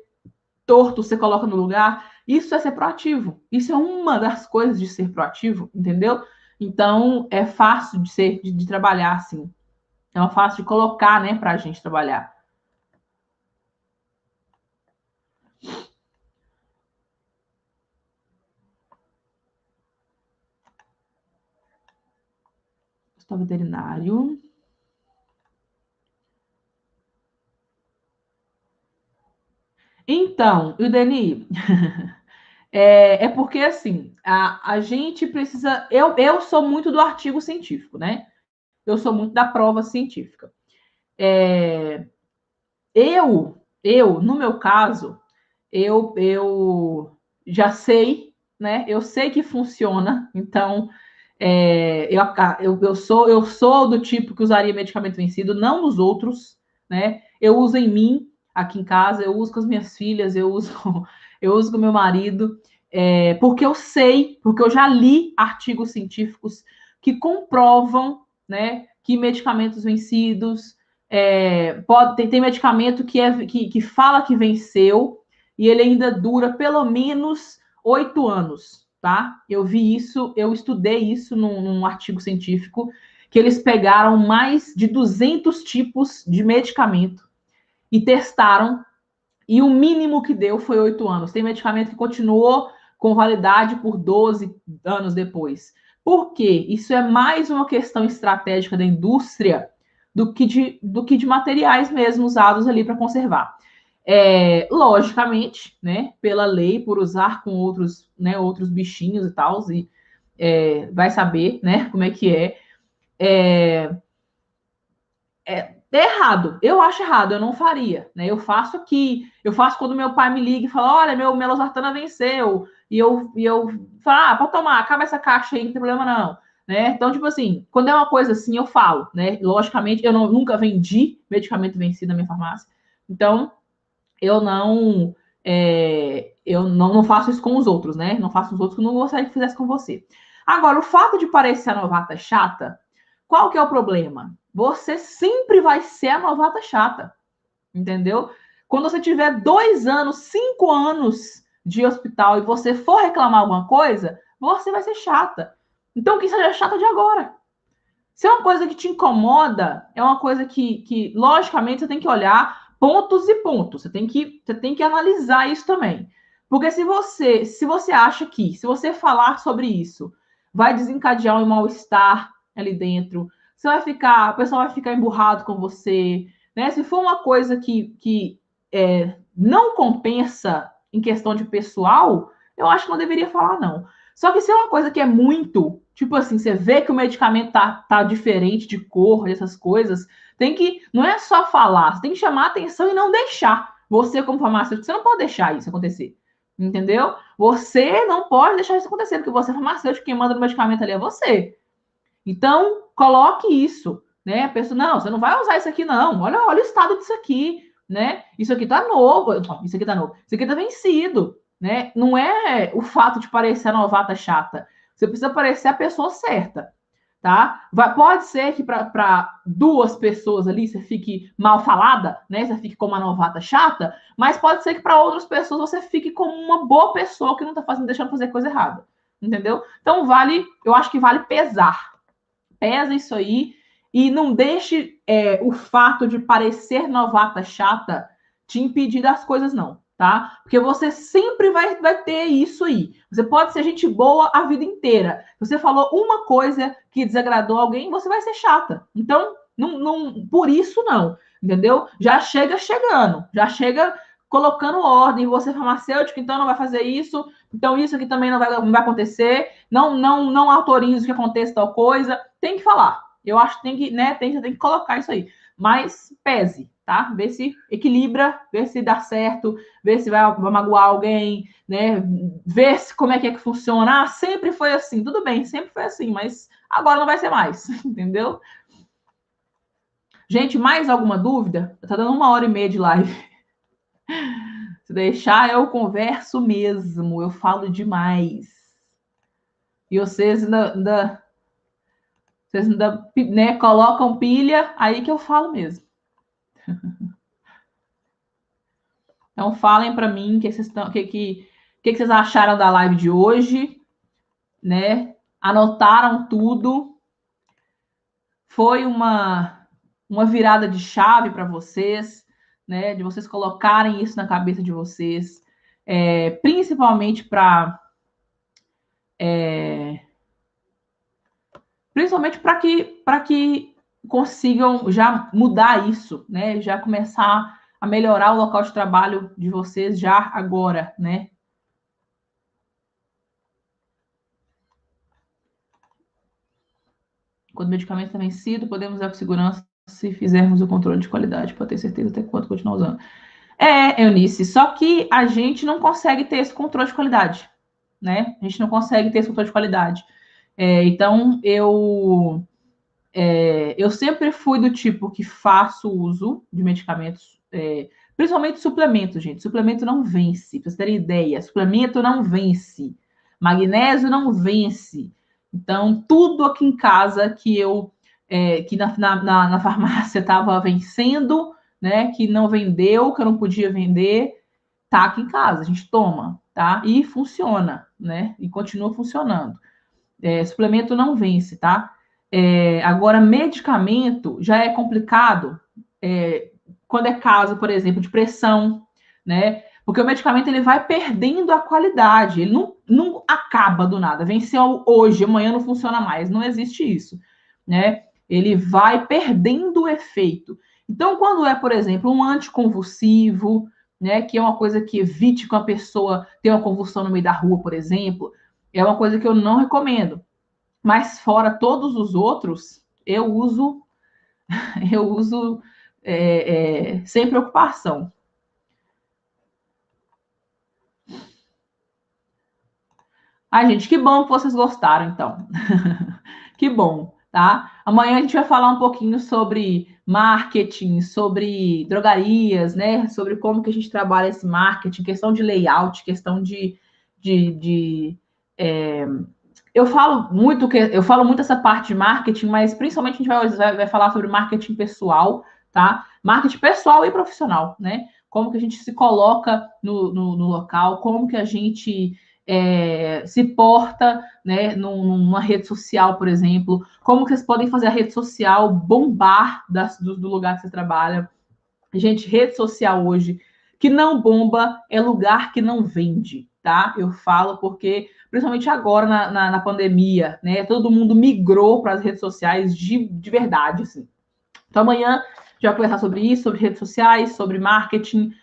torto, você coloca no lugar. Isso é ser proativo. Isso é uma das coisas de ser proativo, entendeu? Então, é fácil de trabalhar assim. É uma fácil de colocar, né, para a gente trabalhar. Hospital veterinário. Então, o Deni, é porque assim, a gente precisa. Eu sou muito do artigo científico, né? Eu sou muito da prova científica. No meu caso, eu já sei, né? Eu sei que funciona, então eu sou do tipo que usaria medicamento vencido, não nos outros, né? Eu uso em mim, aqui em casa, eu uso com as minhas filhas, eu uso com o meu marido, porque eu sei, porque eu já li artigos científicos que comprovam, né, que medicamentos vencidos tem medicamento que fala que venceu e ele ainda dura pelo menos 8 anos, tá? Eu vi isso, eu estudei isso num artigo científico, que eles pegaram mais de 200 tipos de medicamento e testaram, e o mínimo que deu foi 8 anos. Tem medicamento que continuou com validade por 12 anos depois. Por quê? Isso é mais uma questão estratégica da indústria do que de materiais mesmo usados ali para conservar. Logicamente, né, pela lei, por usar com outros, né, outros bichinhos e tal, e vai saber, né, como é que é. É errado, eu acho errado, eu não faria, né? Eu faço quando meu pai me liga e fala: olha, meu melosartana venceu, e eu falo: pode tomar, acaba essa caixa aí, não tem problema não, né? Então, tipo assim, quando é uma coisa assim, eu falo, né? Logicamente, nunca vendi medicamento vencido na minha farmácia, então eu não faço isso com os outros, né? Não faço os outros que eu não gostaria que fizesse com você. Agora, o fato de parecer a novata chata, qual que é o problema? Você sempre vai ser a novata chata, entendeu? Quando você tiver 2 anos, 5 anos de hospital e você for reclamar alguma coisa, você vai ser chata. Então, que seja chata de agora. Se é uma coisa que te incomoda, é uma coisa que logicamente, você tem que olhar pontos e pontos. Você tem que analisar isso também. Porque se você acha que, se você falar sobre isso, vai desencadear um mal-estar ali dentro, o pessoal vai ficar emburrado com você, né? Se for uma coisa que não compensa em questão de pessoal, eu acho que não deveria falar, não. Só que se é uma coisa que é muito, tipo assim, você vê que o medicamento tá diferente de cor, essas coisas, não é só falar, você tem que chamar atenção e não deixar. Você, como farmacêutico, você não pode deixar isso acontecer. Entendeu? Você não pode deixar isso acontecer, porque você é farmacêutico, quem manda no medicamento ali é você. Então, coloque isso, né? A pessoa, não, você não vai usar isso aqui, não. Olha o estado disso aqui, né? Isso aqui tá novo, isso aqui tá novo, isso aqui tá vencido, né? Não é o fato de parecer a novata chata. Você precisa parecer a pessoa certa, tá? Pode ser que para duas pessoas ali você fique mal falada, né? Você fique como uma novata chata, mas pode ser que para outras pessoas você fique como uma boa pessoa que não tá deixando fazer coisa errada, entendeu? Então eu acho que vale pesar. Pesa isso aí e não deixe o fato de parecer novata chata te impedir das coisas, não, tá? Porque você sempre vai ter isso aí. Você pode ser gente boa a vida inteira. Se você falou uma coisa que desagradou alguém, você vai ser chata. Então, por isso não, entendeu? Já chega chegando, já chega colocando ordem. Você é farmacêutico, então não vai fazer isso. Então isso aqui também não vai acontecer. Não autorizo que aconteça tal coisa. Tem que falar. Eu acho que tem que, né? Você tem que colocar isso aí. Mas pese, tá? Vê se equilibra, vê se dá certo, vê se vai magoar alguém, né? Vê se como é que funciona. Sempre foi assim, tudo bem, sempre foi assim, mas agora não vai ser mais, entendeu? Gente, mais alguma dúvida? Tá dando 1h30 de live. Se deixar, eu converso mesmo, eu falo demais. E vocês ainda, né, colocam pilha, aí que eu falo mesmo. Então, falem para mim o que vocês acharam da live de hoje, né? Anotaram tudo? Foi uma uma virada de chave para vocês, né? De vocês colocarem isso na cabeça de vocês, principalmente para que consigam já mudar isso, né? Já começar a melhorar o local de trabalho de vocês já agora, né? Quando o medicamento está vencido, podemos usar com segurança se fizermos o controle de qualidade, para ter certeza até quanto continuar usando. Eunice, só que a gente não consegue ter esse controle de qualidade, né? A gente não consegue ter esse controle de qualidade. Então, eu sempre fui do tipo que faço uso de medicamentos, principalmente suplementos, gente. Suplemento não vence, para vocês terem ideia. Suplemento não vence. Magnésio não vence. Então, tudo aqui em casa que na farmácia estava vencendo, né? Que não vendeu, que eu não podia vender, tá aqui em casa. A gente toma, tá? E funciona, né? E continua funcionando. Suplemento não vence, tá? Agora, medicamento já é complicado quando é caso, por exemplo, de pressão, né? Porque o medicamento ele vai perdendo a qualidade, ele não acaba do nada, venceu hoje, amanhã não funciona mais, não existe isso, né? Ele vai perdendo o efeito. Então, quando é, por exemplo, um anticonvulsivo, né, que é uma coisa que evite que uma pessoa tenha uma convulsão no meio da rua, por exemplo, é uma coisa que eu não recomendo. Mas fora todos os outros, eu uso sem preocupação. Ai, gente, que bom que vocês gostaram, então. Que bom, tá? Amanhã a gente vai falar um pouquinho sobre marketing, sobre drogarias, né? Sobre como que a gente trabalha esse marketing, questão de layout, questão de eu falo muito essa parte de marketing, mas principalmente a gente vai falar sobre marketing pessoal, tá? Marketing pessoal e profissional, né? Como que a gente se coloca no local, como que a gente se porta, né, numa rede social, por exemplo, como que vocês podem fazer a rede social bombar do lugar que você trabalha. Gente, rede social hoje que não bomba é lugar que não vende, tá? Eu falo porque, principalmente agora na pandemia, né? Todo mundo migrou para as redes sociais de verdade, assim. Então, amanhã a gente vai conversar sobre isso, sobre redes sociais, sobre marketing,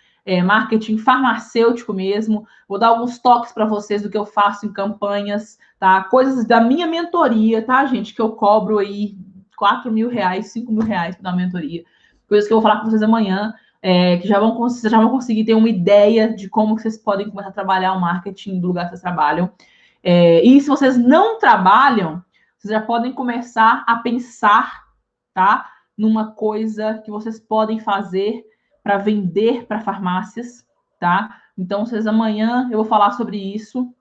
marketing farmacêutico mesmo. Vou dar alguns toques para vocês do que eu faço em campanhas, tá? Coisas da minha mentoria, tá, gente? Que eu cobro aí R$4.000, R$5.000 para dar mentoria. Coisas que eu vou falar com vocês amanhã, que vocês já vão conseguir ter uma ideia de como que vocês podem começar a trabalhar o marketing do lugar que vocês trabalham. E se vocês não trabalham, vocês já podem começar a pensar, tá? Numa coisa que vocês podem fazer para vender para farmácias, tá? Então, vocês amanhã eu vou falar sobre isso.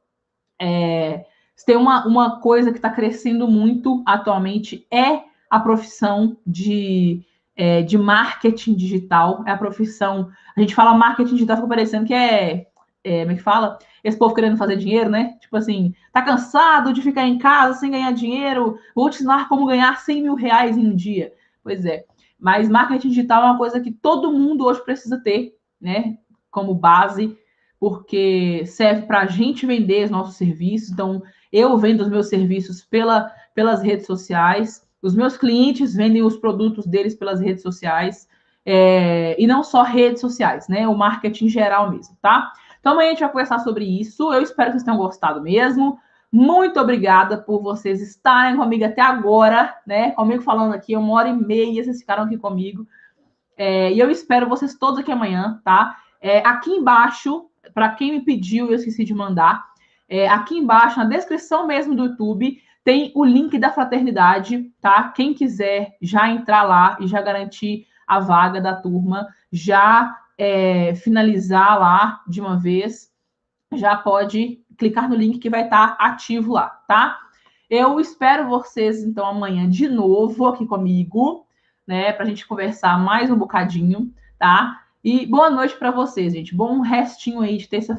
Tem uma coisa que está crescendo muito atualmente é a profissão de marketing digital. É a profissão. A gente fala marketing digital, fica parecendo que como é que fala? Esse povo querendo fazer dinheiro, né? Tipo assim, tá cansado de ficar em casa sem ganhar dinheiro? Vou te ensinar como ganhar R$100.000 em um dia. Pois é. Mas marketing digital é uma coisa que todo mundo hoje precisa ter, né? Como base, porque serve para a gente vender os nossos serviços. Então, eu vendo os meus serviços pelas redes sociais, os meus clientes vendem os produtos deles pelas redes sociais, e não só redes sociais, né? O marketing geral mesmo, tá? Então, amanhã a gente vai conversar sobre isso. Eu espero que vocês tenham gostado mesmo. Muito obrigada por vocês estarem comigo até agora, né? Comigo falando aqui 1h30, vocês ficaram aqui comigo. E eu espero vocês todos aqui amanhã, tá? Aqui embaixo, para quem me pediu, eu esqueci de mandar. Aqui embaixo, na descrição mesmo do YouTube, tem o link da fraternidade, tá? Quem quiser já entrar lá e já garantir a vaga da turma, já finalizar lá de uma vez, já pode clicar no link que vai estar ativo lá, tá? Eu espero vocês, então, amanhã de novo aqui comigo, né? Pra gente conversar mais um bocadinho, tá? E boa noite para vocês, gente. Bom restinho aí de terça-feira.